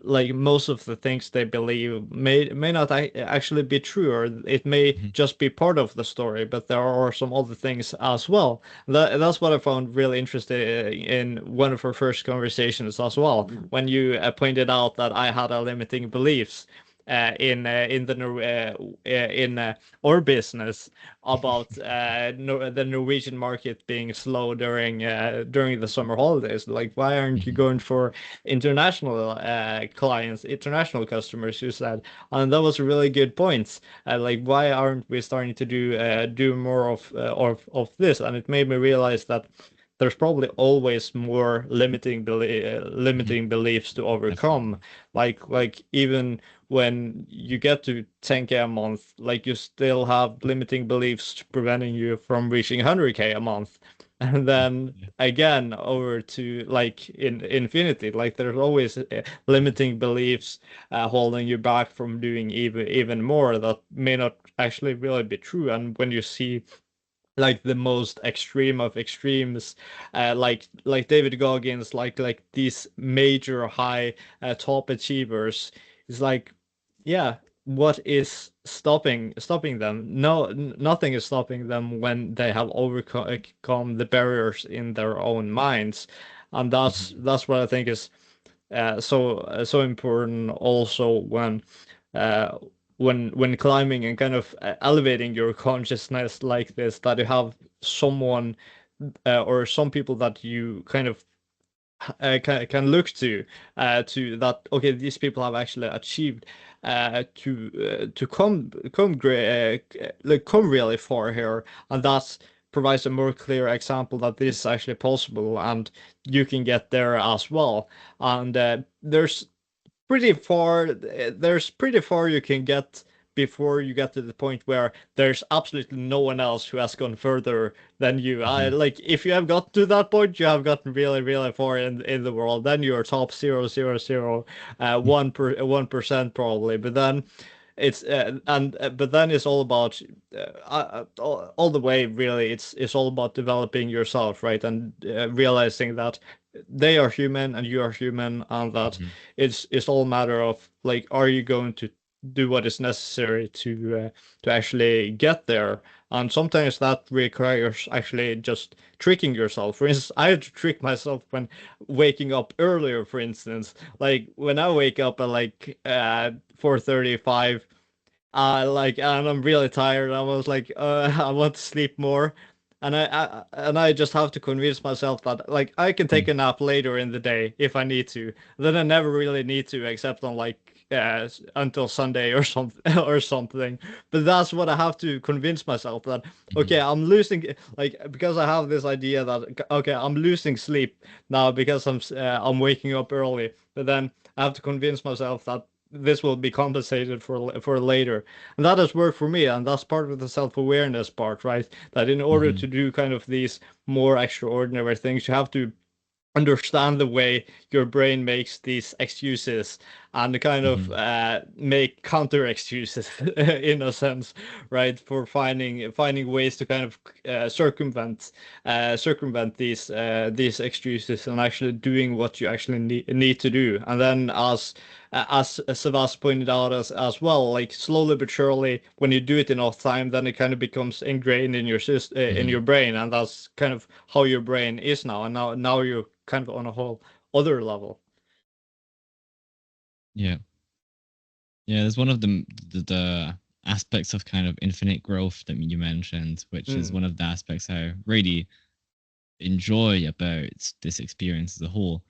like most of the things they believe may not actually be true, or it may mhm, just be part of the story, but there are some other things as well. That's what I found really interesting in one of our first conversations as well, when you pointed out that I had a limiting beliefs in the in our business about the Norwegian market being slow during the summer holidays. Like, why aren't you mhm, going for international clients, international customers? You said, and that was a really good point. Like, why aren't we starting to do more of this? And it made me realize that there's probably always more mhm. limiting beliefs to overcome. Definitely. Like even when you get to 10K a month, like you still have limiting beliefs preventing you from reaching 100K a month. and then Yeah. again over to like in infinity. Like there's always limiting beliefs holding you back from doing even more that may not actually really be true. And when you see like the most extreme of extremes, like David Goggins, like these major high top achievers, it's like, yeah, what is stopping them? No, nothing is stopping them when they have overcome the barriers in their own minds, and Mhm. that's what I think is so important also uh, when climbing and kind of elevating your consciousness like this, that you have someone or some people that you kind of can look to that, okay, these people have actually achieved to come great like come really far here, and that provides a more clear example that this is actually possible and you can get there as well. And there's pretty far you can get before you get to the point where there's absolutely no one else who has gone further than you. I Mhm. like if you have got to that point, you have gotten really far in the world. Then you're top 1% probably. But then but then it's all about all the way really. It's all about developing yourself, right? And realizing that they are human and you are human, and that Mhm. it's all a matter of like, are you going to do what is necessary to actually get there? And sometimes that requires actually just tricking yourself. For instance, I had to trick myself when waking up earlier, for instance. Like when I wake up at like 4:35, and I'm really tired. I was like, I want to sleep more, and I just have to convince myself that like I can take Mhm. a nap later in the day if I need to. Then I never really need to, except on like until Sunday or something or something. But that's what I have to convince myself that, okay, Mhm. I'm losing, like, because I have this idea that, okay, I'm losing sleep now because I'm waking up early. But then I have to convince myself that this will be compensated for later. And that has worked for me, and that's part of the self-awareness part, right? That in order to Mhm. do kind of these more extraordinary things, you have to understand the way your brain makes these excuses and kind of Mhm. make counter excuses in a sense, right? For finding ways to kind of circumvent these excuses and actually doing what you actually need to do. And then as Savas pointed out as well, like slowly but surely, when you do it enough time, then it kind of becomes ingrained in your in your Mhm. brain, and that's kind of how your brain is now. And now you're kind of on a whole other level. Yeah. Yeah, there's one of the aspects of kind of infinite growth that you mentioned, which is Mm, one of the aspects I really enjoy about this experience as a whole,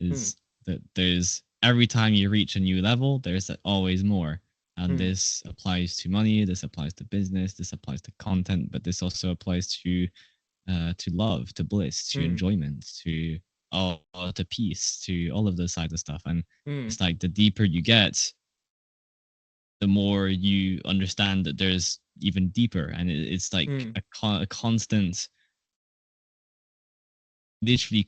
mm, is that there's every time you reach a new level, there's always more. And mm, this applies to money, this applies to business, this applies to content, but this also applies to love, to bliss, to mm, enjoyment, to all to peace, to all of those sides of stuff. And mm, it's like the deeper you get, the more you understand that there's even deeper, and it's like mm, a constant, literally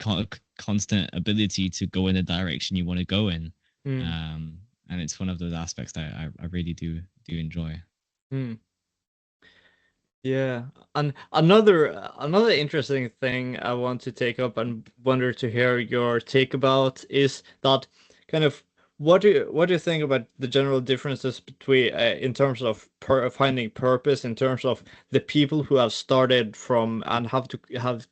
constant ability to go in the direction you want to go in. mm, um and it's one of those aspects that I really do enjoy. mm. Yeah, and another interesting thing I want to take up and wonder to hear your take about is that kind of what do you think about the general differences between in terms of finding purpose, in terms of the people who have started from and have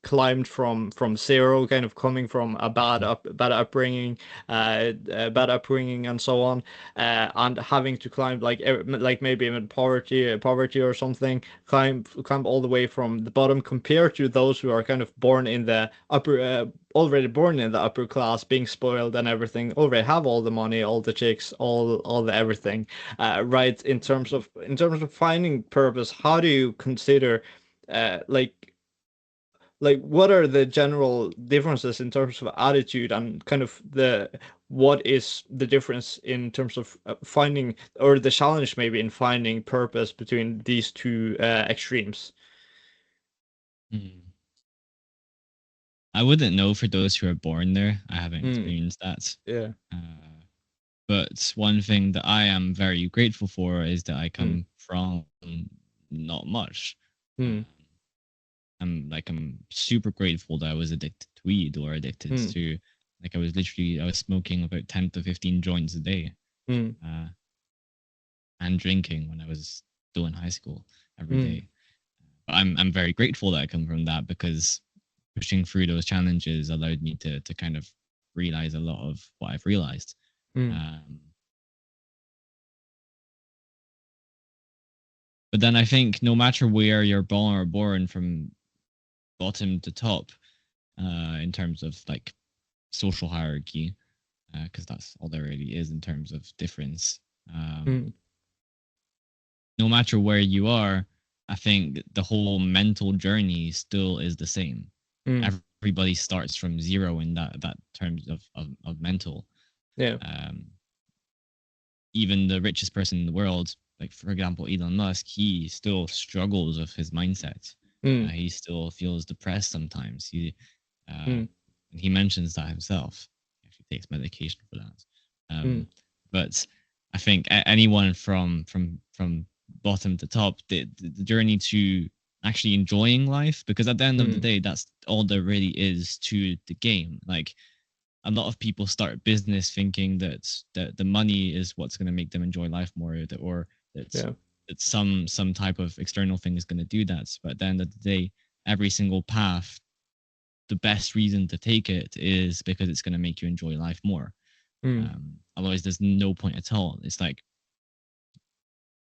climbed from zero, kind of coming from a Mhm. bad upbringing and so on, and having to climb like maybe even poverty or something, climb all the way from the bottom, compared to those who are kind of born in the upper already born in the upper class, being spoiled and everything, already have all the money, all the chicks, all the everything, right? In terms of finding purpose, how do you consider like what are the general differences in terms of attitude, and kind of what is the difference in terms of finding, or the challenge maybe in finding purpose between these two extremes? Mhm. I wouldn't know for those who are born there. I haven't Mm. experienced that. Yeah. But one thing that I am very grateful for is that I Mm. come from not much. Mm. Um, I'm super grateful that I was addicted to weed or addicted Mm. to, like, I was smoking about 10 to 15 joints a day, Mm. uh, and drinking when I was still in high school every Mm. day. But I'm very grateful that I come from that, because pushing through those challenges allowed me to kind of realize a lot of what I've realized. Mm. Um, but then I think no matter where you're born from bottom to top, in terms of like social hierarchy, because that's all there really is in terms of difference. Um, Mm. no matter where you are, I think the whole mental journey still is the same. Mm. Everybody starts from zero in that terms of mental. Yeah. Um, even the richest person in the world, like for example Elon Musk, he still struggles with his mindset. Mm. He still feels depressed sometimes. Uh, Mm. he mentions that himself. He actually takes medication for that. Mm. But I think anyone from bottom to top, the journey to actually enjoying life, because at the end of the Mm. day, that's all there really is to the game. Like, a lot of people start business thinking that the money is what's going to make them enjoy life more, or Yeah. that some type of external thing is going to do that. But at the end of the day, every single path, the best reason to take it is because it's going to make you enjoy life more. Mm. Otherwise, there's no point at all. It's like,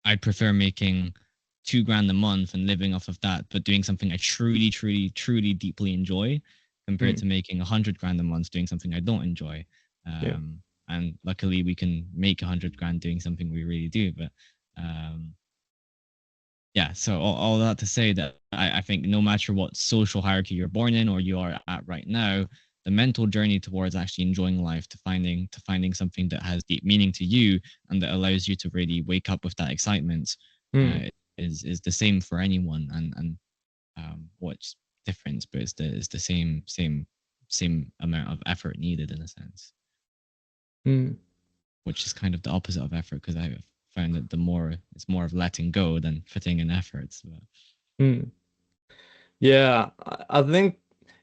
I'd prefer making 2 grand a month and living off of that, but doing something I truly, truly, truly deeply enjoy, compared Mm. to making 100 grand a month doing something I don't enjoy. Yeah. And luckily, we can make 100 grand doing something we really do. But um, yeah, so all that to say that I think no matter what social hierarchy you're born in or you are at right now, the mental journey towards actually enjoying life, to finding something that has deep meaning to you and that allows you to really wake up with that excitement, Mm. uh, is the same for anyone. And what's different, but it's the same amount of effort needed, in a sense, Mm. which is kind of the opposite of effort, because I found that the more it's more of letting go than putting in efforts. But Mm. Yeah, I think,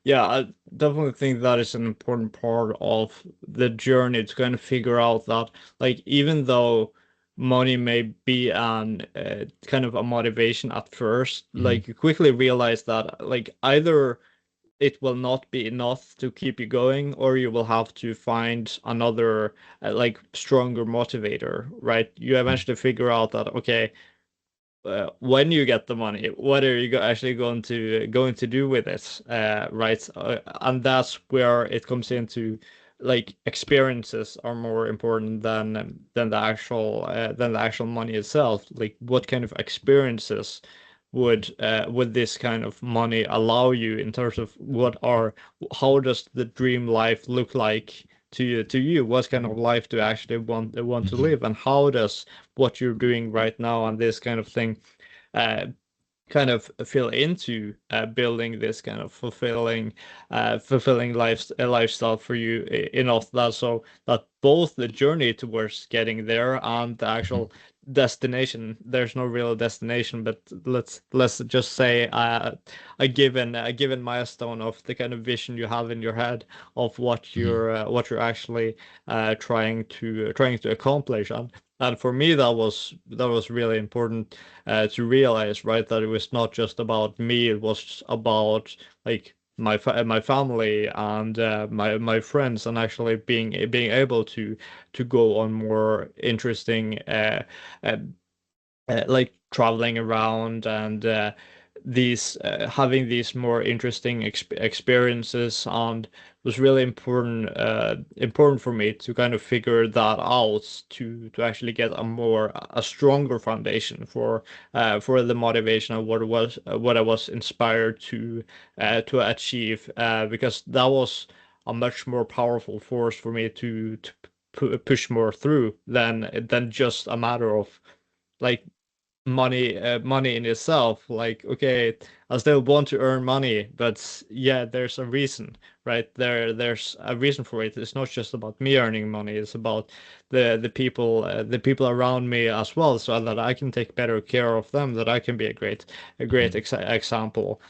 yeah, I definitely think that is an important part of the journey to kind of figure out that, like, even though money may be an kind of a motivation at first, Mhm. like, you quickly realize that, like, either it will not be enough to keep you going, or you will have to find another, like, stronger motivator, right? You eventually figure out that, okay, when you get the money, what are you actually going to do with it, right? And that's where it comes into, like, experiences are more important than the actual money itself. Like, what kind of experiences would this kind of money allow you, in terms of how does the dream life look like to you? What kind of life do you actually want to Mhm. live, and how does what you're doing right now and this kind of thing uh, kind of fill into building this kind of fulfilling lifestyle for you, enough that so that both the journey towards getting there and the Mhm. actual destination, there's no real destination, but let's just say a given milestone of the kind of vision you have in your head of Mhm. what you're actually trying to accomplish. And for me, that was really important to realize, right, that it was not just about me; it was about, like, my family and my friends, and actually being able to go on more interesting uh, like, traveling around, and these having these more interesting experiences. And it was really important for me to kind of figure that out, to actually get a stronger foundation for the motivation of what I was inspired to achieve, because that was a much more powerful force for me to push more through than just a matter of, like, money in itself. Like, okay, I still want to earn money, but yeah, there's a reason, right? There's a reason for it. It's not just about me earning money. It's about the people around me as well, so that I can take better care of them, that I can be a great Mhm. example,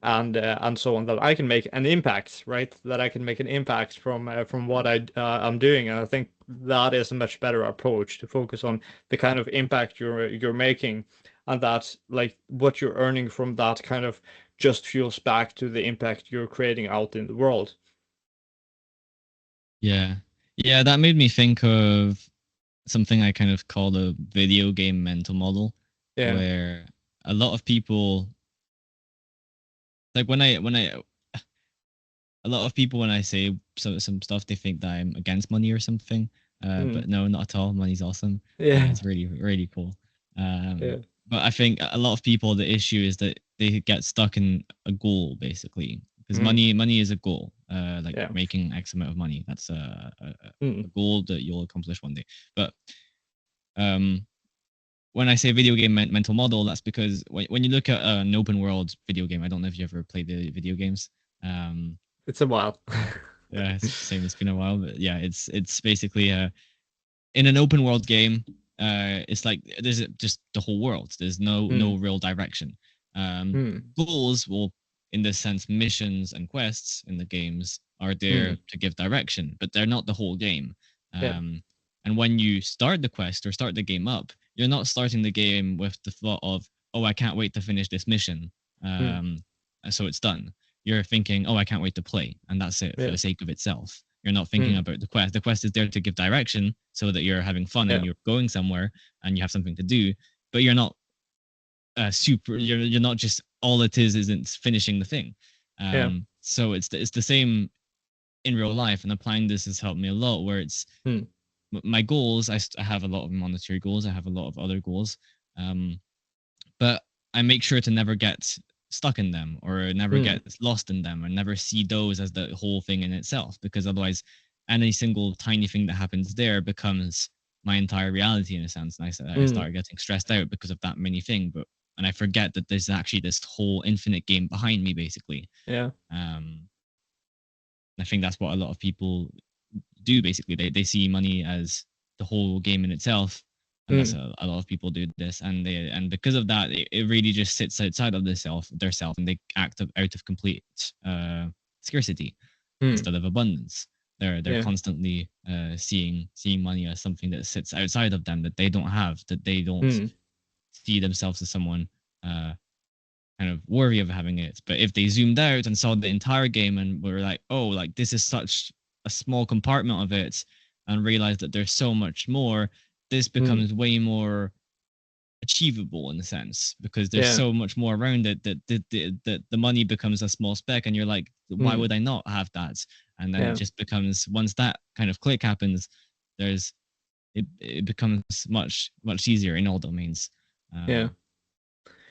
and so on, that I can make an impact, right? That I can make an impact from what I'm doing. And I think that is a much better approach, to focus on the kind of impact you're making, and that, like, what you're earning from that kind of just fuels back to the impact you're creating out in the world. Yeah. Yeah, that made me think of something I kind of call the video game mental model, Yeah. where a lot of people, like when I a lot of people, when I say some stuff, they think that I'm against money or something. Mm. But no, not at all. Money's awesome. Yeah. It's really really cool. Yeah. But I think a lot of people, the issue is that they get stuck in a goal basically, because Mm. money is a goal. Like Yeah. making X amount of money. That's a Mm. goal that you'll accomplish one day. But um, when I say video game mental model, that's because when you look at an open world video game, I don't know if you ever played the video games. Um, It's a while. yeah, it's the same. It's been a while, but yeah, it's basically in an open world game. It's like there's just the whole world. There's no Mm. real direction. Mm. Goals will, in this sense, missions and quests in the games are there Mm. to give direction, but they're not the whole game. Yeah. And when you start the quest or start the game up, you're not starting the game with the thought of, oh, I can't wait to finish this mission. Mm. So it's done. You're thinking, oh, I can't wait to play, and that's it for Yeah. the sake of itself. You're not thinking Mm. about the quest. The quest is there to give direction so that you're having fun and Yeah. you're going somewhere and you have something to do, but you're not super. You're not just, all it is isn't finishing the thing. Yeah. So it's the same in real life, and applying this has helped me a lot. Where it's Mm. my goals. I have a lot of monetary goals. I have a lot of other goals, um, but I make sure to never get stuck in them or never Mm. get lost in them, or never see those as the whole thing in itself, because otherwise any single tiny thing that happens there becomes my entire reality in a sense, and I Mm. start getting stressed out because of that many thing. But and I forget that there's actually this whole infinite game behind me basically. Yeah. um I think that's what a lot of people do basically. They see money as the whole game in itself, and that's Mm. a lot of people do this, and because of that, it really just sits outside of their self, and they act out of complete scarcity Mm. instead of abundance. They're Yeah. constantly seeing money as something that sits outside of them, that they don't have, that they don't Mm. see themselves as someone uh, kind of worthy of having it. But if they zoomed out and saw the entire game and were like, oh, like this is such a small compartment of it, and realized that there's so much more, this Mm. becomes way more achievable in a sense, because there's Yeah. so much more around it, that the money becomes a small speck, and you're like, why Mm. would I not have that? And then it Yeah. just becomes, once that kind of click happens, there's it becomes much easier in all domains. Yeah.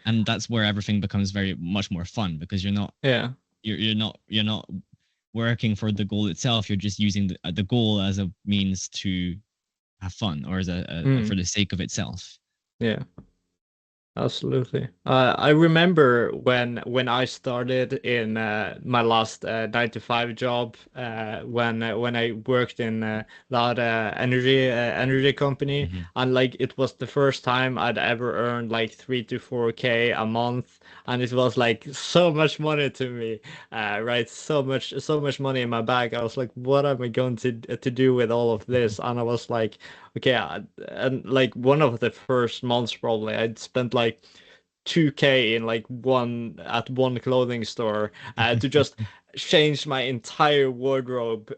And that's where everything becomes very much more fun, because Yeah. you're not working for the goal itself. You're just using the goal as a means to have fun, or as for Mm. the sake of itself. Yeah. Absolutely. I remember when I started in my last 9 to 5 job, when I worked in that energy company, Hmm. and like it was the first time I'd ever earned like 3 to 4K a month, and it was like so much money to me, right? So much money in my bag. I was like, what am I going to do with all of this? And I was like, okay, and like one of the first months probably I'd spent like 2K in like one clothing store to just change my entire wardrobe,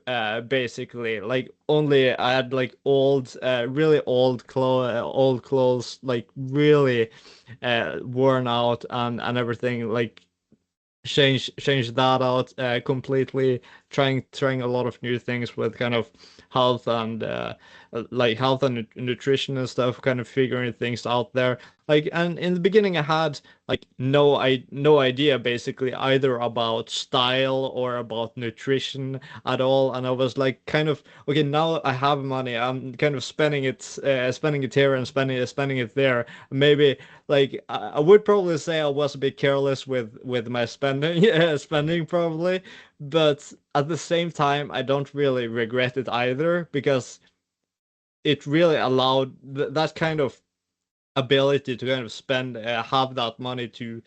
basically. Like, only I had like really old clothes, like really worn out, and everything, like change that out completely, trying a lot of new things with kind of health and like health and nutrition and stuff, kind of figuring things out there. Like, and in the beginning I had like no idea basically either about style or about nutrition at all, and I was like kind of, okay, now I have money, I'm kind of spending it here and spending it there. Maybe like I would probably say I was a bit careless with my spending, yeah, spending probably, but at the same time I don't really regret it either, because it really allowed that kind of ability to kind of spend, have that money to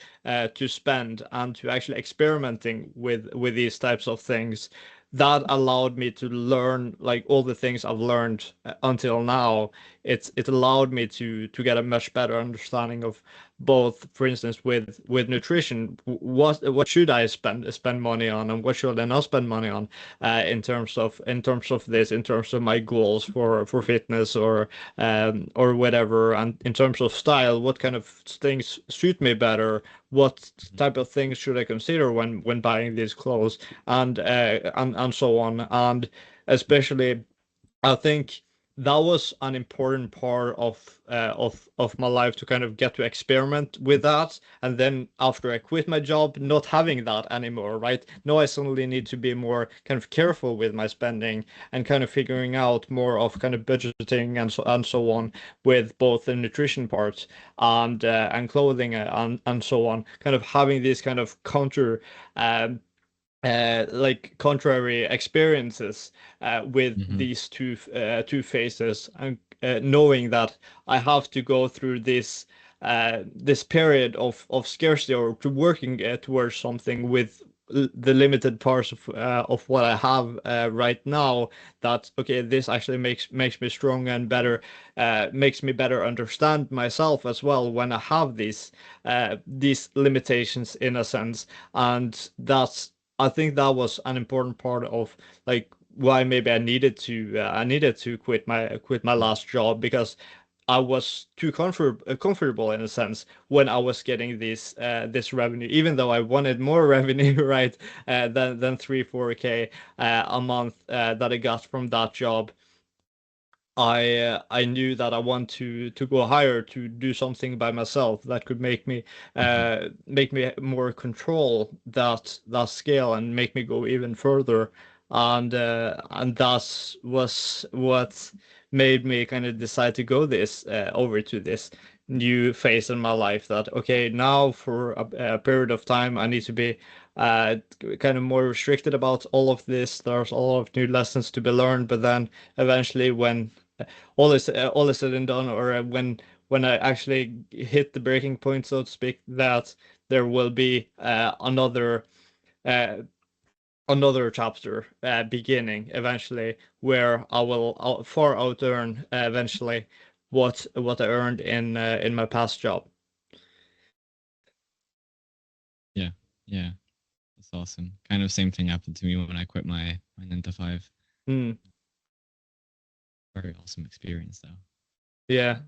spend and to actually experimenting with these types of things. That allowed me to learn like all the things I've learned until now. It allowed me to get a much better understanding of both, for instance, with nutrition, what should I spend money on, and what should I not spend money on, in terms of my goals for fitness or whatever. And in terms of style, what kind of things suit me better, what type of things should I consider when buying these clothes, and so on. And especially, I think that was an important part of my life, to kind of get to experiment with that. And then after I quit my job, not having that anymore, right? Now I suddenly need to be more kind of careful with my spending, and kind of figuring out more of kind of budgeting and so on, with both the nutrition parts and clothing and so on. Kind of having these kind of um, like contrary experiences with Mm-hmm. these two phases, and knowing that I have to go through this period of scarcity, or to working towards something with the limited parts of what I have right now. That, okay, this actually makes me stronger and better, makes me better understand myself as well when I have these limitations in a sense. And I think that was an important part of like why maybe I needed to quit my last job, because I was too comfortable in a sense when I was getting this revenue, even though I wanted more revenue, right? Than 3-4K a month that I got from that job. I knew that I want to go higher, to do something by myself that could Mm-hmm. make me more control that scale, and make me go even further. And that was what made me kind of decide to go this over to this new phase in my life. That, okay, now for a period of time I need to be uh kind of more restricted about all of this. There's a lot of new lessons to be learned, but then eventually, when all is said and done, or when I actually hit the breaking point, so to speak, that there will be uh, another chapter beginning eventually, where I'll far out earn eventually what I earned in my past job. Yeah, yeah, that's awesome. Kind of same thing happened to me when I quit my 9 to 5. Hmm. Very awesome experience though. Yeah.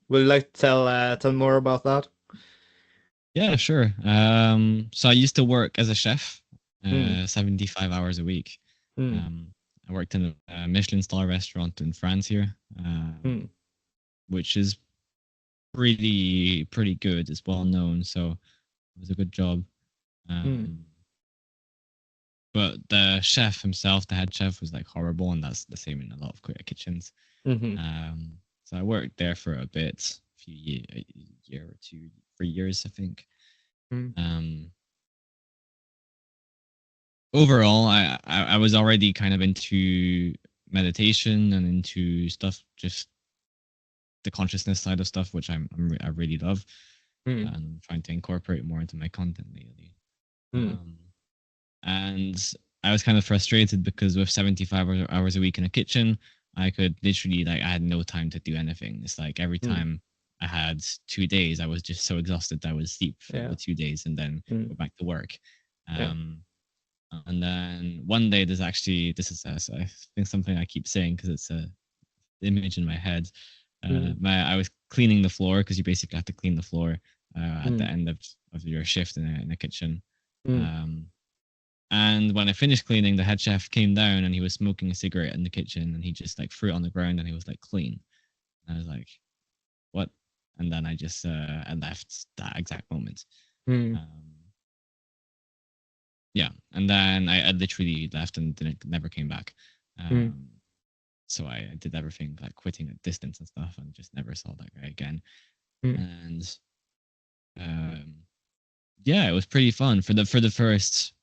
Would you like to tell more about that? Yeah, sure. So I used to work as a chef, Hmm. 75 hours a week. Hmm. Um, I worked in a Michelin star restaurant in France here, Hmm. which is pretty good. It's well known, so it was a good job. Hmm. Um, but the chef himself, the head chef, was like horrible, and that's the same in a lot of kitchens. Hmm. So I worked there for a bit, a year or two, 3 years, I think. Hmm. Um, Overall, I was already kind of into meditation and into stuff, just the consciousness side of stuff, which I really love, Hmm. and I'm trying to incorporate more into my content lately. Hmm. Um, and I was kind of frustrated because with 75 hours a week in a kitchen, I could literally, like, I had no time to do anything. It's like every Hmm. time I had 2 days, I was just so exhausted that I would sleep for Yeah. the 2 days and then Hmm. go back to work. Yeah. Um, and then one day, this is I think something I keep saying because it's a image in my head. Hmm. I was cleaning the floor, because you basically have to clean the floor at the Hmm. end of your shift in a kitchen. Hmm. Um, And when I finished cleaning, the head chef came down and he was smoking a cigarette in the kitchen, and he just like threw it on the ground and he was like, clean. And I was like, what? And then I just I left that exact moment. Mm. Yeah, and then I literally left and never came back. Mm. So I did everything like quitting at distance and stuff, and just never saw that guy again. Mm. And yeah, it was pretty fun for the first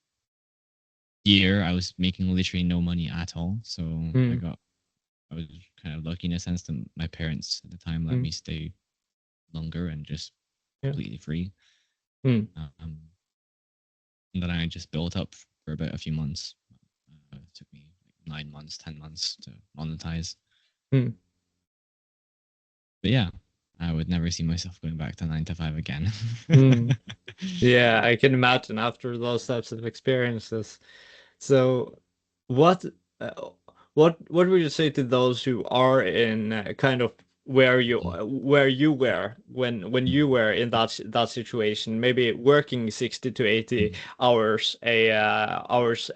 year. I was making literally no money at all, so Mm. I was kind of lucky in a sense that my parents at the time let Mm. me stay longer and just Yeah. completely free. Mm. And then I just built up for about a few months. It took me like 9 months, 10 months to monetize. Mm. But yeah, I would never see myself going back to 9 to 5 again. Mm. Yeah, I can imagine after those types of experiences. So, what uh, what would you say to those who are in kind of where you were when you were in that situation, maybe working 60 to 80 hours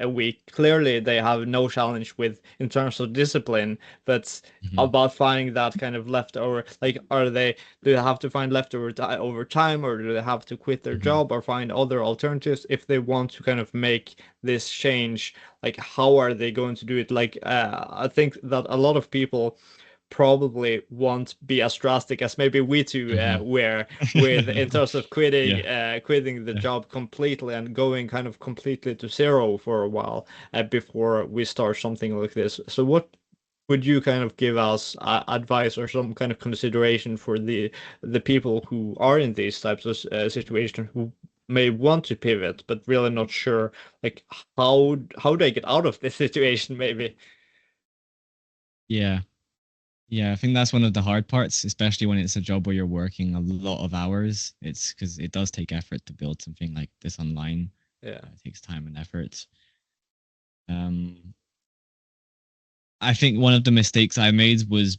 a week? Clearly, they have no challenge with in terms of discipline, but about finding that kind of leftover, like, do they have to find leftover over time, or do they have to quit their job or find other alternatives if they want to kind of make this change? Like, how are they going to do it? Like, I think that a lot of people probably won't be as drastic as maybe we two were with in terms of Yeah. quitting the job completely and going kind of completely to zero for a while before we start something like this. So what would you kind of give us advice or some kind of consideration for the people who are in these types of situations, who may want to pivot but really not sure, like, how do I get out of this situation, maybe? Yeah. Yeah, I think that's one of the hard parts, especially when it's a job where you're working a lot of hours. It's because it does take effort to build something like this online. Yeah. It takes time and effort. Um, I think one of the mistakes I made was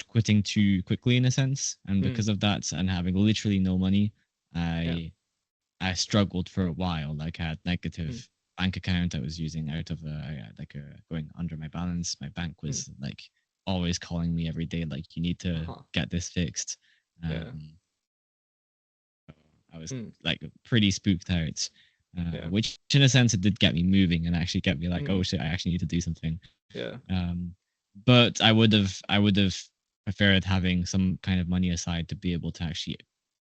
quitting too quickly in a sense, and Mm. because of that, and having literally no money, Yeah. I struggled for a while. Like I had Mm. negative bank account I was using out of going under my balance. My bank Mm. was like always calling me every day, like you need to Uh-huh. get this fixed. Yeah. I was Mm. like pretty spooked out, Yeah. which in a sense it did get me moving and actually get me like, oh Mm. shit, I actually need to do something. Yeah. Um, but I would have preferred having some kind of money aside to be able to actually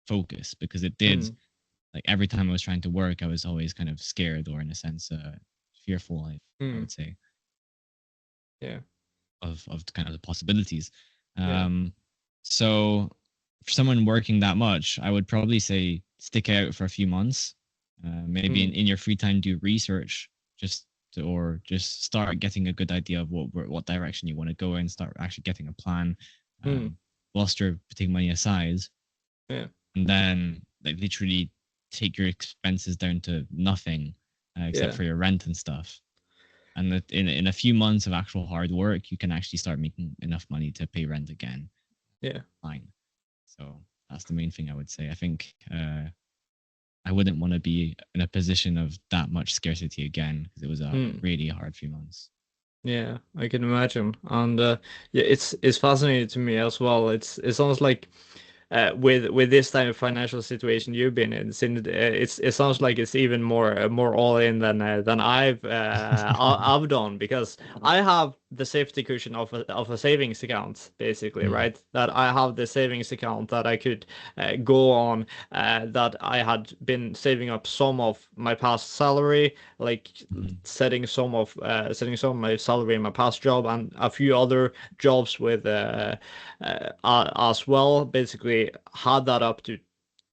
focus, because it did, Mm. like every time I was trying to work, I was always kind of scared, or in a sense, fearful. I Mm. would say Yeah. of kind of the possibilities. Yeah. Um, so for someone working that much, I would probably say stick out for a few months. Maybe Mm. in your free time, do research, or just start getting a good idea of what direction you want to go in. Start actually getting a plan, Mm. whilst you're putting money aside, Yeah. and then like literally take your expenses down to nothing, except Yeah. for your rent and stuff. And that in a few months of actual hard work, you can actually start making enough money to pay rent again. Yeah. Fine. So that's the main thing I would say. I think I wouldn't want to be in a position of that much scarcity again, because it was a Mm. really hard few months. Yeah, I can imagine. And yeah, it's fascinating to me as well. It's almost like with this type of financial situation you've been in, it sounds like it's even more all in than I've done, because I have the safety cushion of a savings account, basically, Mm, right? That I have the savings account that I could go on, that I had been saving up some of my past salary, like mhm, setting some of my salary in my past job and a few other jobs with as well. Basically, had that up to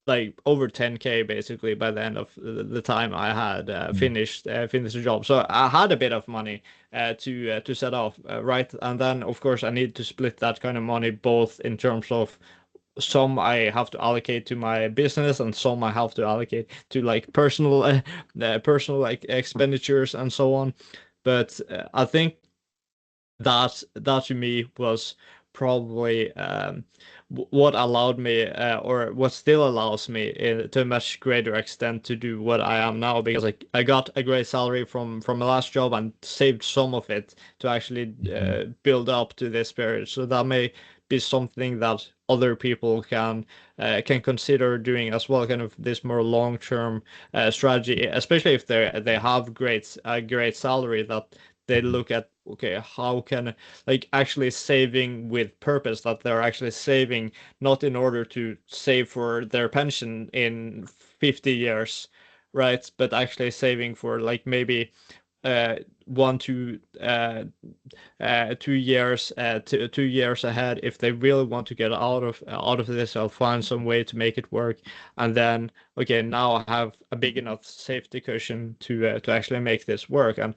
like over 10K basically by the end of the time I had mm, finished the job. So I had a bit of money to set off, right? And then of course I need to split that kind of money both in terms of some I have to allocate to my business and some I have to allocate to like personal like expenditures and so on. But I think that to me was probably what allowed me, or what still allows me to a much greater extent to do what I am now, because I got a great salary from my last job and saved some of it to actually build up to this period. So that may be something that other people can consider doing as well, kind of this more long-term strategy, especially if they have a great salary, that they look at, okay, how can, like, actually saving with purpose, that they're actually saving not in order to save for their pension in 50 years, right, but actually saving for like maybe 2 years, 2 years ahead. If they really want to get out of this, I'll find some way to make it work, and then, okay, now I have a big enough safety cushion to actually make this work. And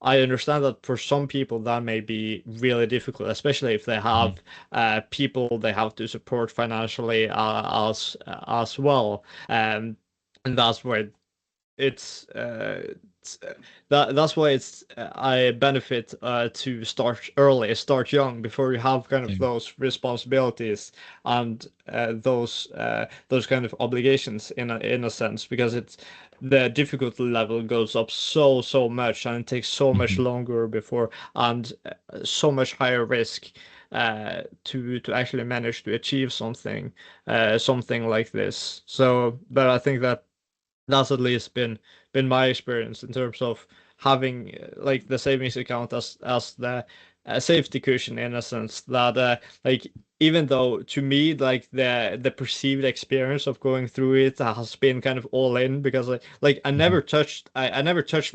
I understand that for some people that may be really difficult, especially if they have people they have to support financially, as well. And that's where that's why it's I benefit to start early, start young, before you have kind of Same. those responsibilities and those kind of obligations in a sense, because it's the difficulty level goes up so much, and it takes so much longer before, and so much higher risk to actually manage to achieve something like this. So, but I think that's at least been my experience in terms of having like the savings account as the safety cushion, in a sense that like, even though to me, like, the perceived experience of going through it has been kind of all in, because I never touched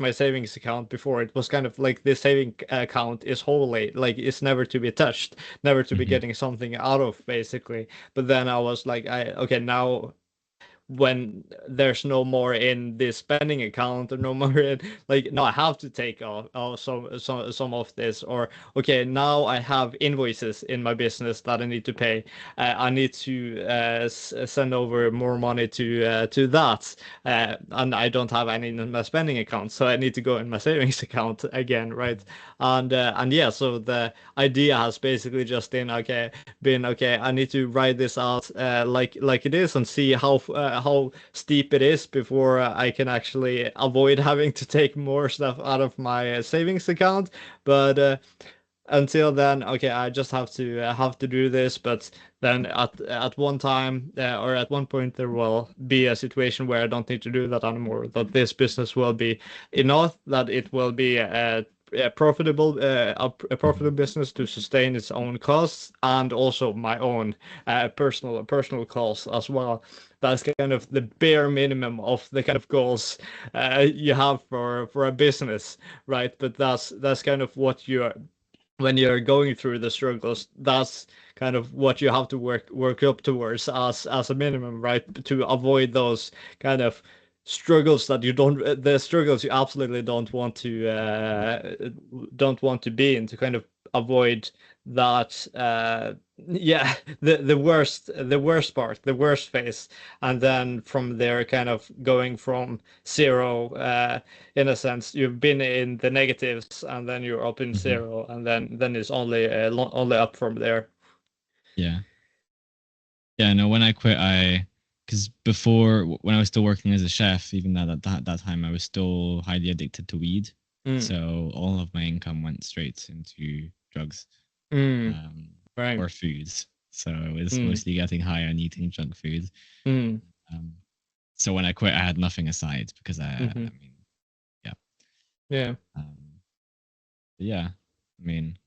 my savings account before. It was kind of like this saving account is holy, like it's never to be touched, never to be getting something out of, basically. But then I was like, okay, now when there's no more in this spending account, or no more in, like, no, I have to take off some of this, or okay, now I have invoices in my business that I need to pay. I need to send over more money to that, and I don't have any in my spending account, so I need to go in my savings account again, right? And yeah, so the idea has basically just been, okay, I need to write this out like it is, and see how steep it is before I can actually avoid having to take more stuff out of my savings account. But until then, okay, I just have to do this. But then at one time, or at one point, there will be a situation where I don't need to do that anymore. That this business will be enough, that it will be a profitable business to sustain its own costs, and also my own personal costs as well. That's kind of the bare minimum of the kind of goals you have for a business, right? But that's kind of what you're, when you're going through the struggles, that's kind of what you have to work up towards as a minimum, right? To avoid those kind of struggles that you don't, the struggles you absolutely don't want to be in, to kind of avoid that, yeah, the worst part, the worst phase. And then from there, kind of going from zero, in a sense, you've been in the negatives, and then you're up in zero, and then it's only up from there. Yeah. Yeah, no, when I quit, because before, when I was still working as a chef, even at that time, I was still highly addicted to weed. So all of my income went straight into drugs, Right. or foods. So it was mostly getting high and eating junk food. So when I quit, I had nothing aside, because I mean, yeah. Yeah. Yeah, I mean,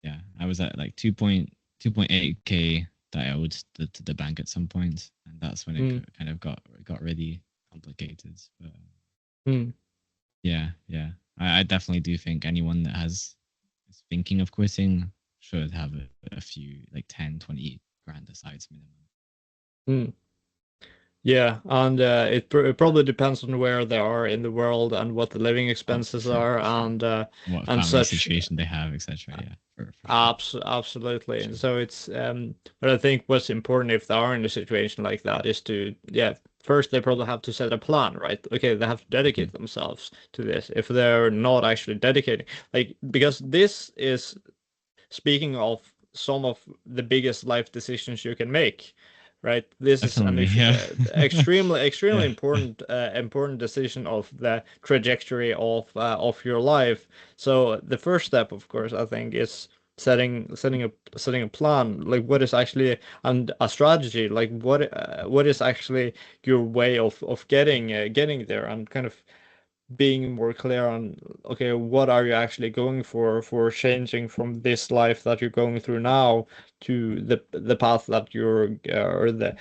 yeah, I was at like 2.8K that I owed to the bank at some point, and that's when it kind of got really complicated. But yeah, I definitely do think anyone that is thinking of quitting should have a few, like 10, 20 grand aside minimum. Yeah, and it probably depends on where they are in the world, and what the living expenses are, and what and family such. situation they have, etc. Yeah, for sure. Absolutely. Sure. So it's but I think what's important, if they are in a situation like that, is to, yeah, first they probably have to set a plan, right? Okay, they have to dedicate themselves to this. If they're not actually dedicating, like, because this is, speaking of some of the biggest life decisions you can make, right? This is an Definitely, yeah. extremely Yeah. important decision of the trajectory of your life. So the first step, of course, I think, is setting a plan, like what is actually, and a strategy, like what is actually your way of getting there, and kind of being more clear on, okay, what are you actually going for changing from this life that you're going through now to the path that you're or the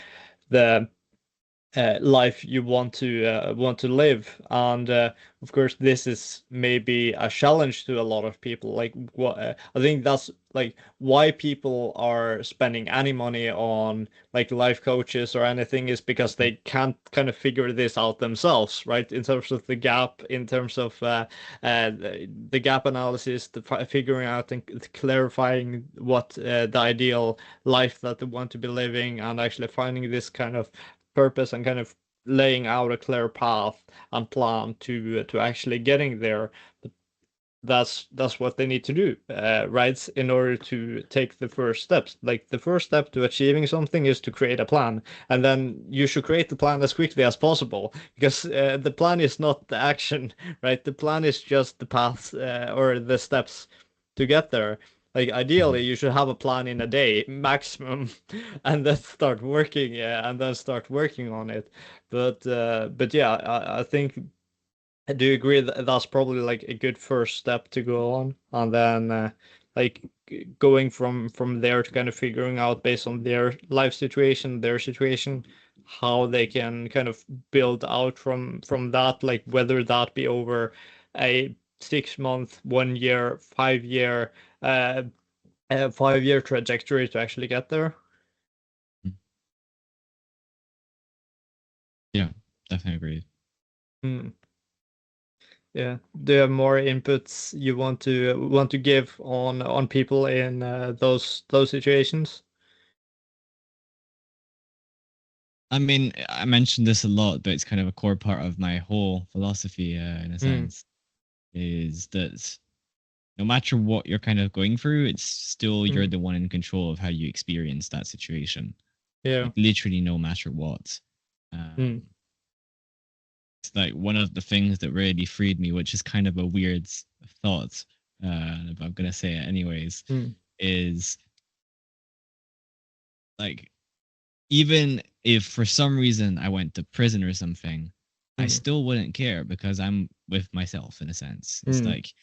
life you want to live. And of course, this is maybe a challenge to a lot of people. Like what I think that's like why people are spending any money on like life coaches or anything is because they can't kind of figure this out themselves, right? In terms of the gap, in terms of the gap analysis, figuring out and clarifying what the ideal life that they want to be living, and actually finding this kind of purpose and kind of laying out a clear path and plan to actually getting there. That's what they need to do, right? In order to take the first steps. Like the first step to achieving something is to create a plan, and then you should create the plan as quickly as possible, because the plan is not the action, right? The plan is just the path or the steps to get there. Like ideally, Mhm. you should have a plan in a day maximum, and then start working, and then start working on it. But yeah, I think I do agree that that's probably like a good first step to go on, and then like going from there to kind of figuring out based on their life situation, their situation, how they can kind of build out from that, like whether that be over a 6 month, 1 year, 5 year, uh, 5 year trajectory to actually get there. Yeah, definitely agree. Hmm. Yeah. Do you have more inputs you want to give on people in those situations? I mean, I mentioned this a lot, but it's kind of a core part of my whole philosophy, in a Mm, sense, is that no matter what you're kind of going through, it's still you're mm, the one in control of how you experience that situation. yeah. Like literally, no matter what. Mm, Um, it's like one of the things that really freed me, which is kind of a weird thought, but I'm gonna say it anyways, mm, is like even if for some reason I went to prison or something, I mm, still wouldn't care because I'm with myself in a sense. It's mm, like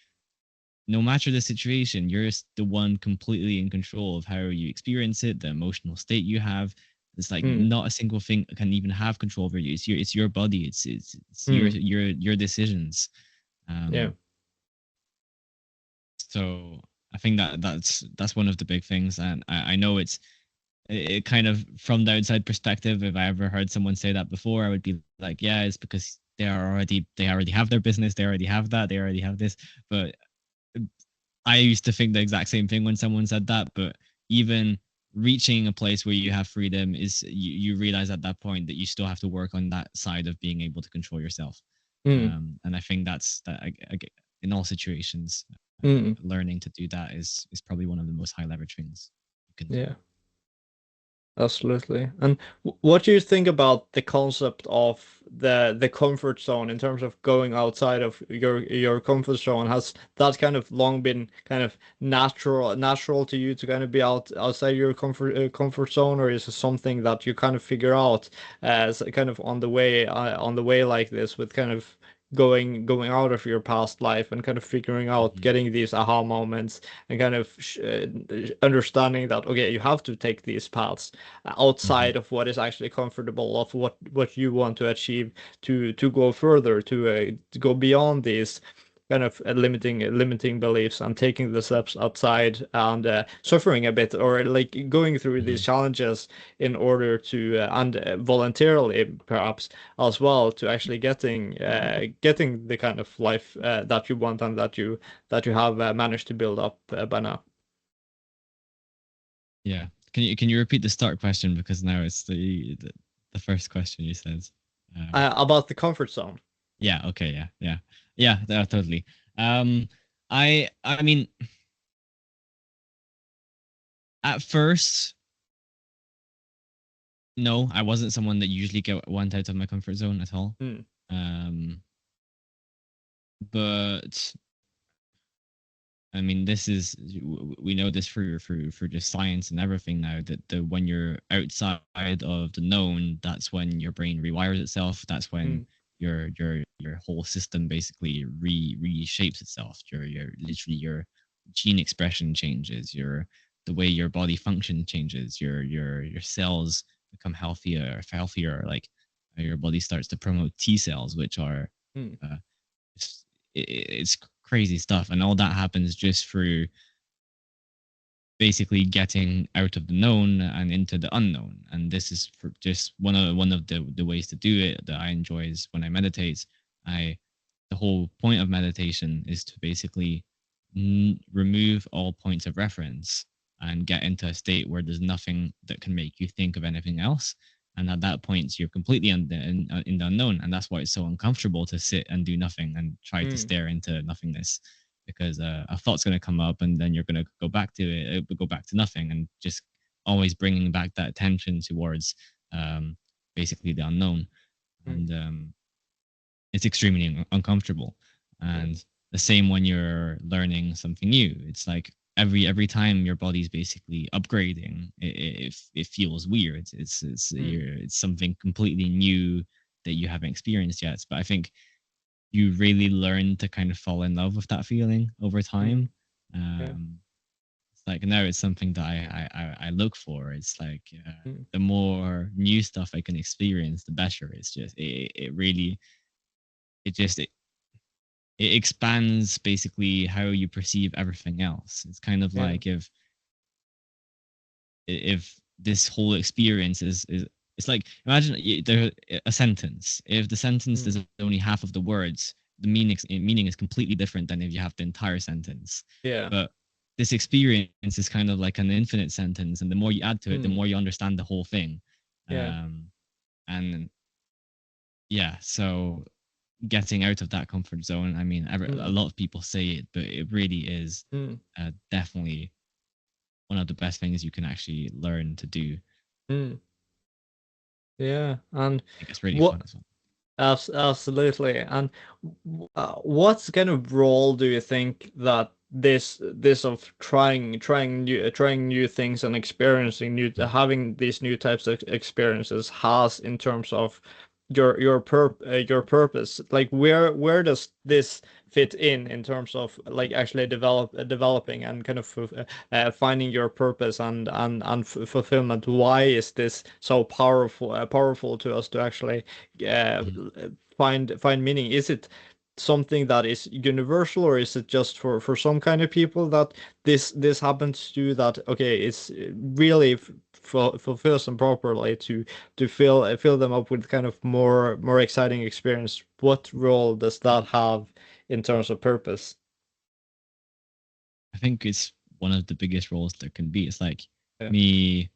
no matter the situation, you're the one completely in control of how you experience it, the emotional state you have. It's like mm, not a single thing can even have control over you. It's your body. It's your mm, your decisions. yeah. Um, so I think that that's one of the big things, and I know it kind of from the outside perspective. If I ever heard someone say that before, I would be like, yeah, it's because they already have their business, they already have that, they already have this. But I used to think the exact same thing when someone said that. But even reaching a place where you have freedom is you realize at that point that you still have to work on that side of being able to control yourself. Mm, And I think that's that in all situations, mm, learning to do that is probably one of the most high leverage things you can do. yeah. Absolutely. And what do you think about the concept of the comfort zone in terms of going outside of your comfort zone? Has that kind of long been kind of natural to you to kind of be outside your comfort zone, or is it something that you kind of figure out as kind of on the way like this, with kind of going out of your past life and kind of figuring out, Mhm. getting these aha moments, and kind of understanding that, okay, you have to take these paths outside Mhm. of what is actually comfortable, of what you want to achieve, to go further, to go beyond these kind of limiting beliefs, and taking the steps outside, and suffering a bit, or like going through these Mhm. challenges in order to and voluntarily perhaps as well, to actually getting the kind of life that you want, and that you have managed to build up by now. Yeah. Can you repeat the start question because now it's the first question you said. About the comfort zone. Yeah. Okay. Yeah. Yeah. Yeah. Totally. Um, I mean, At first, no, I wasn't someone that usually went out of my comfort zone at all. Mm, Um, but I mean, this is we know this for just science and everything now that when you're outside of the known, that's when your brain rewires itself. That's when mm, your whole system basically reshapes itself. Your literally your gene expression changes. The way your body function changes. Your cells become healthier. Like your body starts to promote T cells, which are mm, uh, it's crazy stuff, and all that happens just through basically getting out of the known and into the unknown. And this is for just one of the ways to do it that I enjoy is when I meditate. I The whole point of meditation is to basically remove all points of reference and get into a state where there's nothing that can make you think of anything else. And at that point, you're completely in the unknown, and that's why it's so uncomfortable to sit and do nothing and try to mm, stare into nothingness, because a thought's going to come up, and then you're going to go back to it, go back to nothing, and just always bringing back that attention towards um, basically the unknown. mm, And it's extremely uncomfortable. mm, And the same when you're learning something new. It's like every time your body's basically upgrading, it feels weird. mm, It's something completely new that you haven't experienced yet. But I think you really learn to kind of fall in love with that feeling over mm, time. yeah, It's like now it's something that I look for. It's like mm, the more new stuff I can experience, the better. It's just it really it just it expands basically how you perceive everything else. It's kind of yeah, like if this whole experience is it's like imagine there a sentence. If the sentence mm, is only half of the words, the meaning is completely different than if you have the entire sentence. yeah, But this experience is kind of like an infinite sentence, and the more you add to it, the mm, more you understand the whole thing. yeah, Um, and yeah, so getting out of that comfort zone. I mean, a mm, lot of people say it, but it really is mm, definitely one of the best things you can actually learn to do. mm, yeah. And I think it's really what fun as well. absolutely. And what kind of role do you think that this of trying new things and experiencing new having these new types of experiences has in terms of your purpose? Like where does this fit in terms of like actually developing and kind of finding your purpose and fulfillment? Why is this so powerful to us to actually uh, Mhm. find meaning? Is it something that is universal, or is it just for some kind of people that this happens to, that okay, it's really fulfills them properly to fill them up with kind of more exciting experience? What role does that have in terms of purpose? I think it's one of the biggest roles there can be. It's like Yeah. me,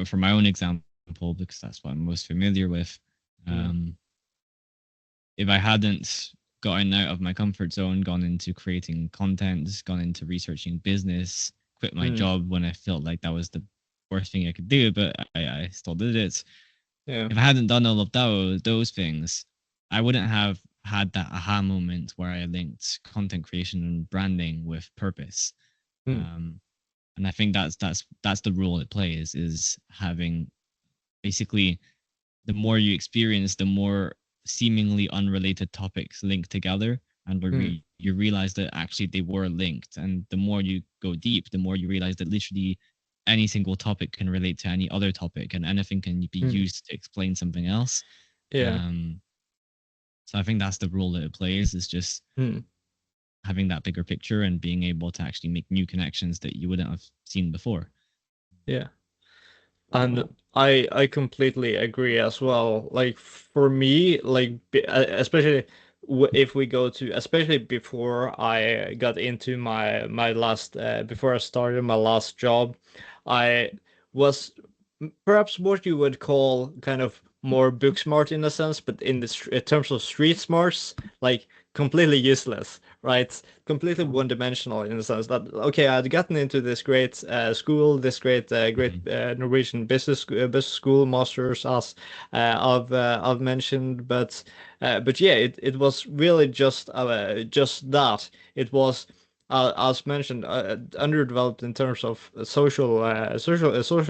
for my own example, because that's what I'm most familiar with. Mm, Um, if I hadn't gotten out of my comfort zone, gone into creating content, gone into researching business, quit my mm, job when I felt like that was the worst thing I could do, but I still did it. yeah. If I hadn't done all of those things, I wouldn't have had that aha moment where I linked content creation and branding with purpose. Mm, Um, and I think that's the role it plays is having basically the more you experience, the more seemingly unrelated topics link together, and mm, you realize that actually they were linked. And the more you go deep, the more you realize that literally any single topic can relate to any other topic, and anything can be mm, used to explain something else. yeah. Um, so I think that's the role that it plays is just Mm, having that bigger picture and being able to actually make new connections that you wouldn't have seen before. yeah. And I completely agree as well. Like for me, like especially if we go to, especially before I got into my last before I started my last job, I was perhaps what you would call kind of more book smart in a sense, but in terms of street smarts, like completely useless, right? Completely one-dimensional in the sense that okay, I'd gotten into this great school, this great Mhm. Norwegian business school, masters, as I've mentioned, but yeah, it was really just that. It was as mentioned, underdeveloped in terms of social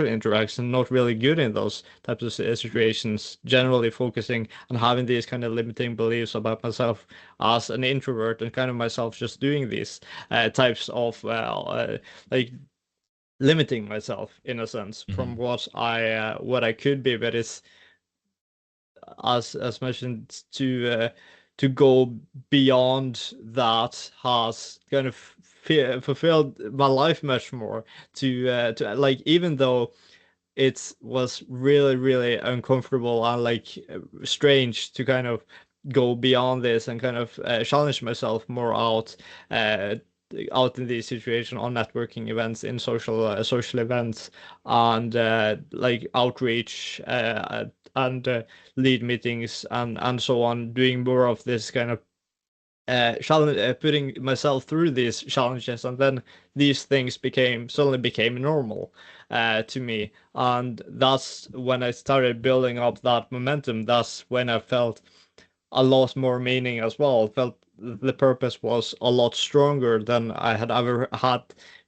interaction, not really good in those types of situations. Generally, focusing on having these kind of limiting beliefs about myself as an introvert, and kind of myself just doing these types of like limiting myself in a sense from Mhm. what I could be, but it's as mentioned to go beyond that has kind of fulfilled my life much more to like even though it was really uncomfortable and like strange to kind of go beyond this and kind of challenge myself more uh, out in these situations on networking events in social events and like outreach and lead meetings and so on, doing more of this kind of putting myself through these challenges, and then these things became normal to me, and that's when I started building up that momentum. That's when I felt a lot more meaning as well. Felt the purpose was a lot stronger than I had ever had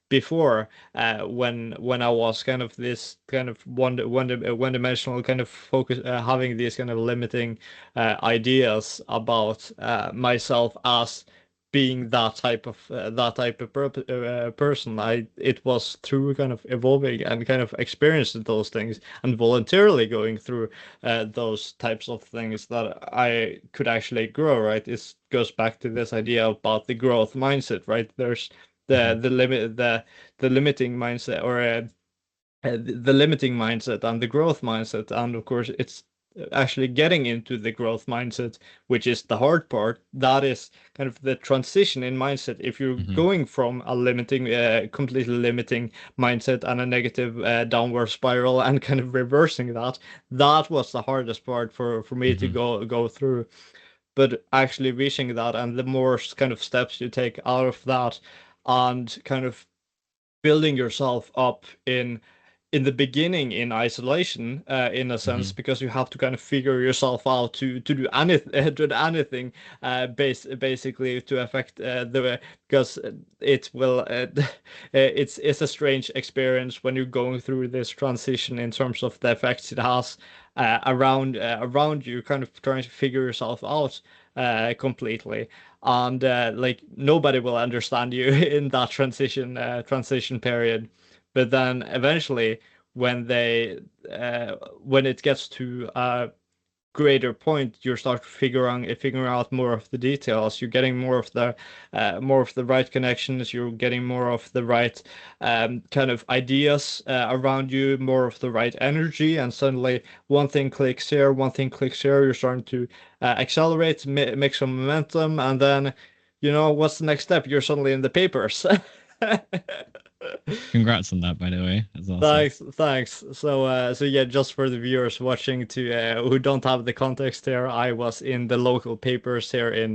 before. When I was kind of this kind of one dimensional kind of focus, having these kind of limiting ideas about myself as being that type of person. It was through kind of evolving and kind of experiencing those things and voluntarily going through those types of things that I could actually grow, right? It goes back to this idea about the growth mindset, right? There's Mhm. the limiting mindset, or the limiting mindset and the growth mindset, and of course it's actually getting into the growth mindset, which is the hard part. That is kind of the transition in mindset. If you're Mhm. going from a completely limiting mindset and a negative downward spiral, and kind of reversing that, that was the hardest part for me to Mhm. go through. But actually reaching that, and the more kind of steps you take out of that, and kind of building yourself up in the beginning in isolation, in a sense, Mhm. because you have to kind of figure yourself out to do anything to do anything basically to affect the because it will it's a strange experience when you're going through this transition in terms of the effects it has around you, kind of trying to figure yourself out completely, and like nobody will understand you in that transition period. But then eventually, when they when it gets to a greater point, you start figuring out more of the details. You're getting more of the right connections. You're getting more of the right kind of ideas around you, more of the right energy, and suddenly one thing clicks here, one thing clicks here. You're starting to accelerate, make some momentum, and then you know what's the next step? You're suddenly in the papers. Congrats on that, by the way. That's awesome. Thanks. So yeah, just for the viewers watching to who don't have the context here, I was in the local papers here in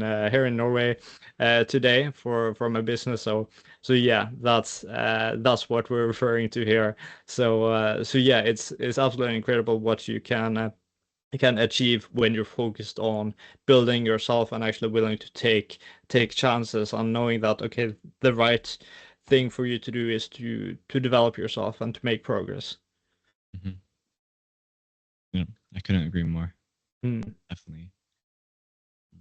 Norway today for my business. So yeah, that's what we're referring to here. So yeah, it's absolutely incredible what you can achieve when you're focused on building yourself and actually willing to take chances on knowing that okay, the right thing for you to do is to develop yourself and to make progress. Mhm. Yeah, I couldn't agree more. Mm. Definitely. Do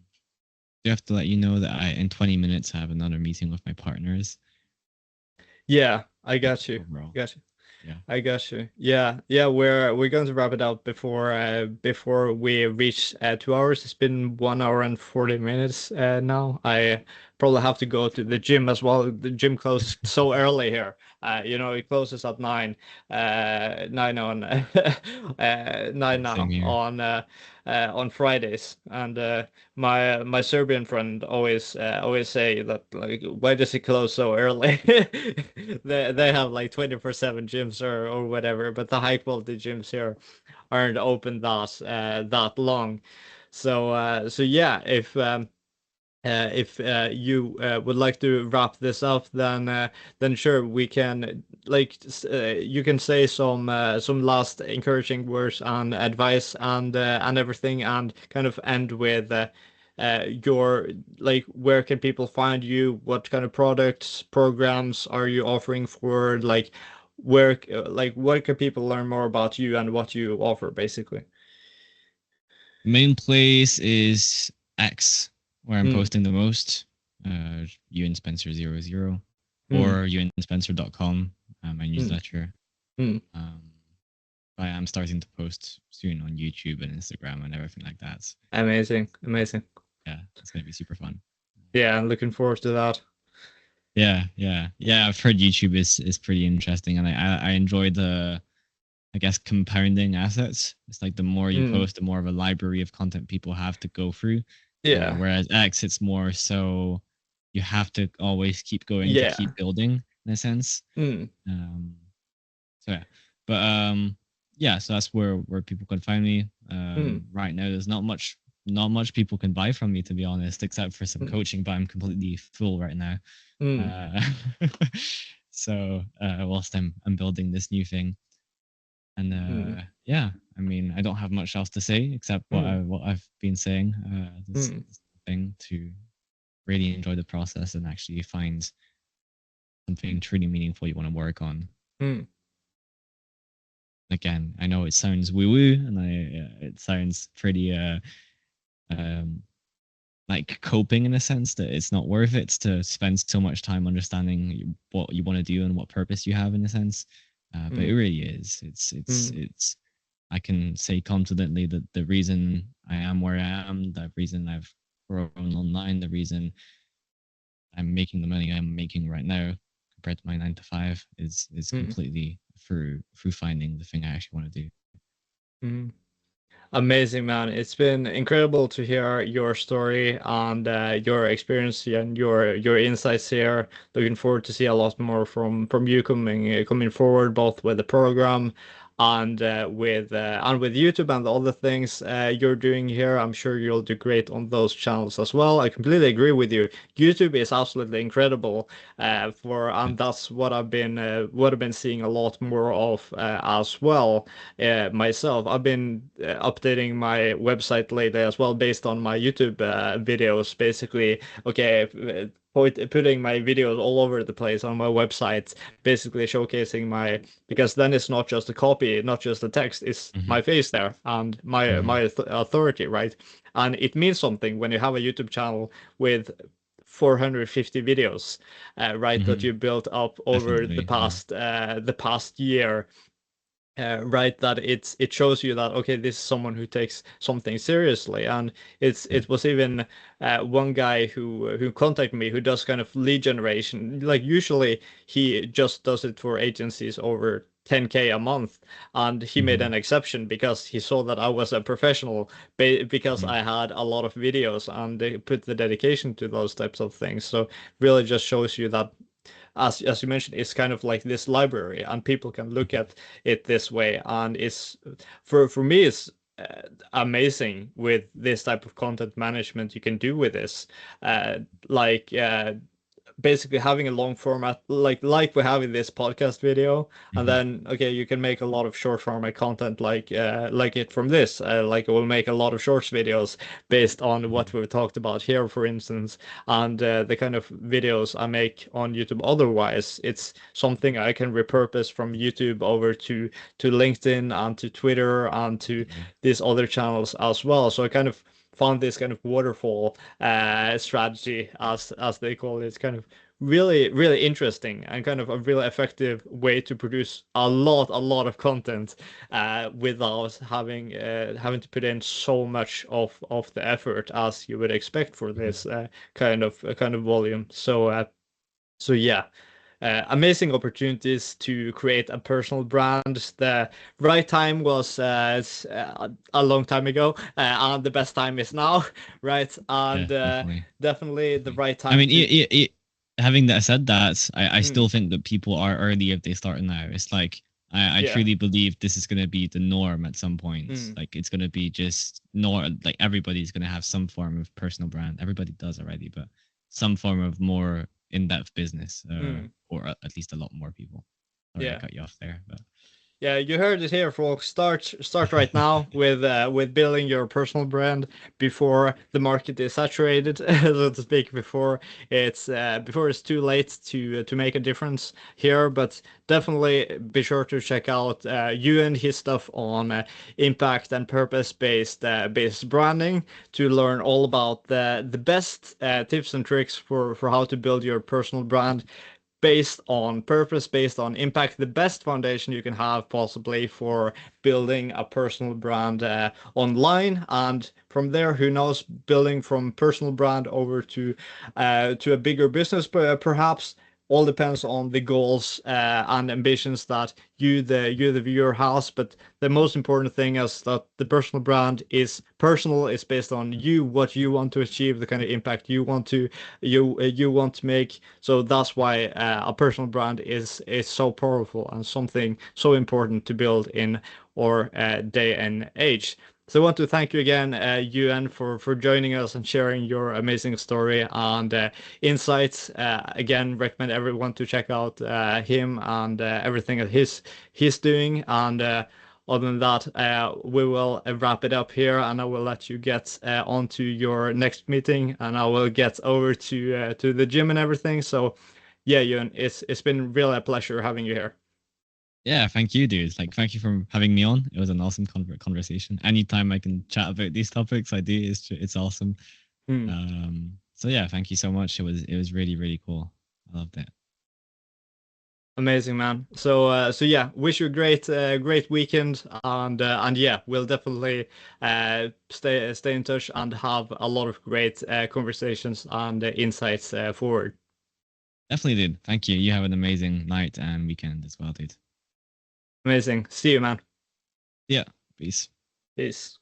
you have to let you know that in 20 minutes I have another meeting with my partners? Yeah, I got you. Overall. Got you. Yeah. I got you. Yeah. We're going to wrap it up before we reach 2 hours. It's been 1 hour and 40 minutes now. I probably have to go to the gym as well. The gym closes so early here. It closes at 9, 9 on 9 Yeah, same now here. on on Fridays, and my Serbian friend always say that, like, why does he close so early? They have like 24/7 gyms or whatever, but the high quality gyms here aren't open that long. So yeah, if you would like to wrap this up, then sure, we can, like, you can say some last encouraging words and advice and everything, and kind of end with your, like, where can people find you? What kind of products, programs are you offering for, like, where, like, what can people learn more about you and what you offer, basically? Main place is X, where I'm Mm, posting the most. Euan Spencer 00 mm, or euanspencer.com, my mm, newsletter. mm. Um, I am starting to post soon on YouTube and Instagram and everything like that. Amazing, amazing. Yeah, it's gonna be super fun. Yeah, I'm looking forward to that. Yeah. I've heard YouTube is pretty interesting, and I enjoy the, I guess, compounding assets. It's like the more you Mm, post, the more of a library of content people have to go through. yeah, Whereas X, it's more so you have to always keep going to yeah. keep building in a sense. Mm, Um, so yeah, but yeah, so that's where people can find me. mm, Right now, there's not much people can buy from me, to be honest, except for some mm, coaching. But I'm completely full right now. mm, Uh, so whilst I'm building this new thing, and mm, yeah, I mean, I don't have much else to say except mm, what I've been saying. mm, This thing to really enjoy the process and actually find something truly meaningful you want to work on. mm, Again, I know it sounds woo woo, and it sounds pretty um like coping, in a sense that it's not worth it to spend so much time understanding what you want to do and what purpose you have, in a sense. But it mm, really is. mm, It's. I can say confidently that the reason I am where I am, the reason I've grown online, the reason I'm making the money I'm making right now compared to my 9 to 5 is mm, completely through finding the thing I actually want to do. mm. Amazing, man. It's been incredible to hear your story and your experience and your insights here. Looking forward to see a lot more from you coming forward, both with the program and with YouTube and the other things you're doing here. I'm sure you'll do great on those channels as well. I completely agree with you. YouTube is absolutely incredible, Yeah. and that's what I've been seeing a lot more of as well myself. I've been updating my website lately as well based on my YouTube videos. Basically, okay, putting my videos all over the place on my website, basically showcasing my, because then it's not just a copy, not just the text, it's Hmm. my face there and my Hmm. authority, right? And it means something when you have a YouTube channel with 450 videos, right, that Hmm. you built up over Definitely. Yeah. the past year, right, that it shows you that, okay, this is someone who takes something seriously. And Yeah. it was even one guy who contacted me who does kind of lead generation. Like, usually he just does it for agencies over 10K a month, and he made Hmm. an exception because he saw that I was a professional, because Hmm. I had a lot of videos and they put the dedication to those types of things. So really just shows you that, as you mentioned, it's kind of like this library, and people can look at it this way. And it's, for me, it's amazing with this type of content management you can do with this. Uh, like basically having a long format, like we have in this podcast video, and Hmm. then, okay, you can make a lot of short format content like it from this, like we'll make a lot of shorts videos based on what Hmm. we've talked about here, for instance. And the kind of videos I make on YouTube otherwise, it's something I can repurpose from YouTube over to LinkedIn and to Twitter and to Definitely. these other channels as well. So I kind of found this kind of waterfall strategy, as they call it, kind of really interesting and kind of a really effective way to produce a lot of content without having to put in so much of the effort as you would expect for Hmm. this kind of volume. So yeah, amazing opportunities to create a personal brand. The right time was a long time ago, and the best time is now, right? Yeah, And definitely. definitely the Definitely. right I time mean, to. having that said, that I Mm, still think that people are early if they start now. It's like I yeah. truly believe this is going to be the norm at some point. Mm, Like it's going to be just like everybody's going to have some form of personal brand. Everybody does already, but some form of more in-depth business, mm, or at least a lot more people. Sorry, I yeah. cut you off there, but Yeah, you heard it here, folks. Start right now with building your personal brand before the market is saturated, so to speak. Before it's too late to make a difference here. But definitely be sure to check out you and his stuff on impact and purpose based branding to learn all about the best tips and tricks for how to build your personal brand based on purpose, based on impact, the best foundation you can have possibly for building a personal brand online. And from there, who knows, building from personal brand over to a bigger business, perhaps all depends on the goals and ambitions that you the viewer has. But the most important thing is that the personal brand is personal. It's based on you, what you want to achieve, the kind of impact you want to make. So that's why a personal brand is so powerful and something so important to build in our day and age. So I want to thank you again, Euan, for joining us and sharing your amazing story and insights. Again, recommend everyone to check out him and everything that he's doing. And other than that, we will wrap it up here, and I will let you get on to your next meeting, and I will get over to the gym and everything. So, yeah, Euan, it's been really a pleasure having you here. yeah, thank you, dude. Like, thank you for having me on. It was an awesome conversation. Anytime I can chat about these topics, I do. It's awesome. Hmm. So yeah, thank you so much. It was really really cool. I loved it. Amazing, man. So yeah, wish you a great weekend, and yeah, we'll definitely stay in touch and have a lot of great conversations and insights forward. Definitely, dude. Thank you. You have an amazing night and weekend as well, dude. Amazing. See you, man. Yeah. Peace. Peace.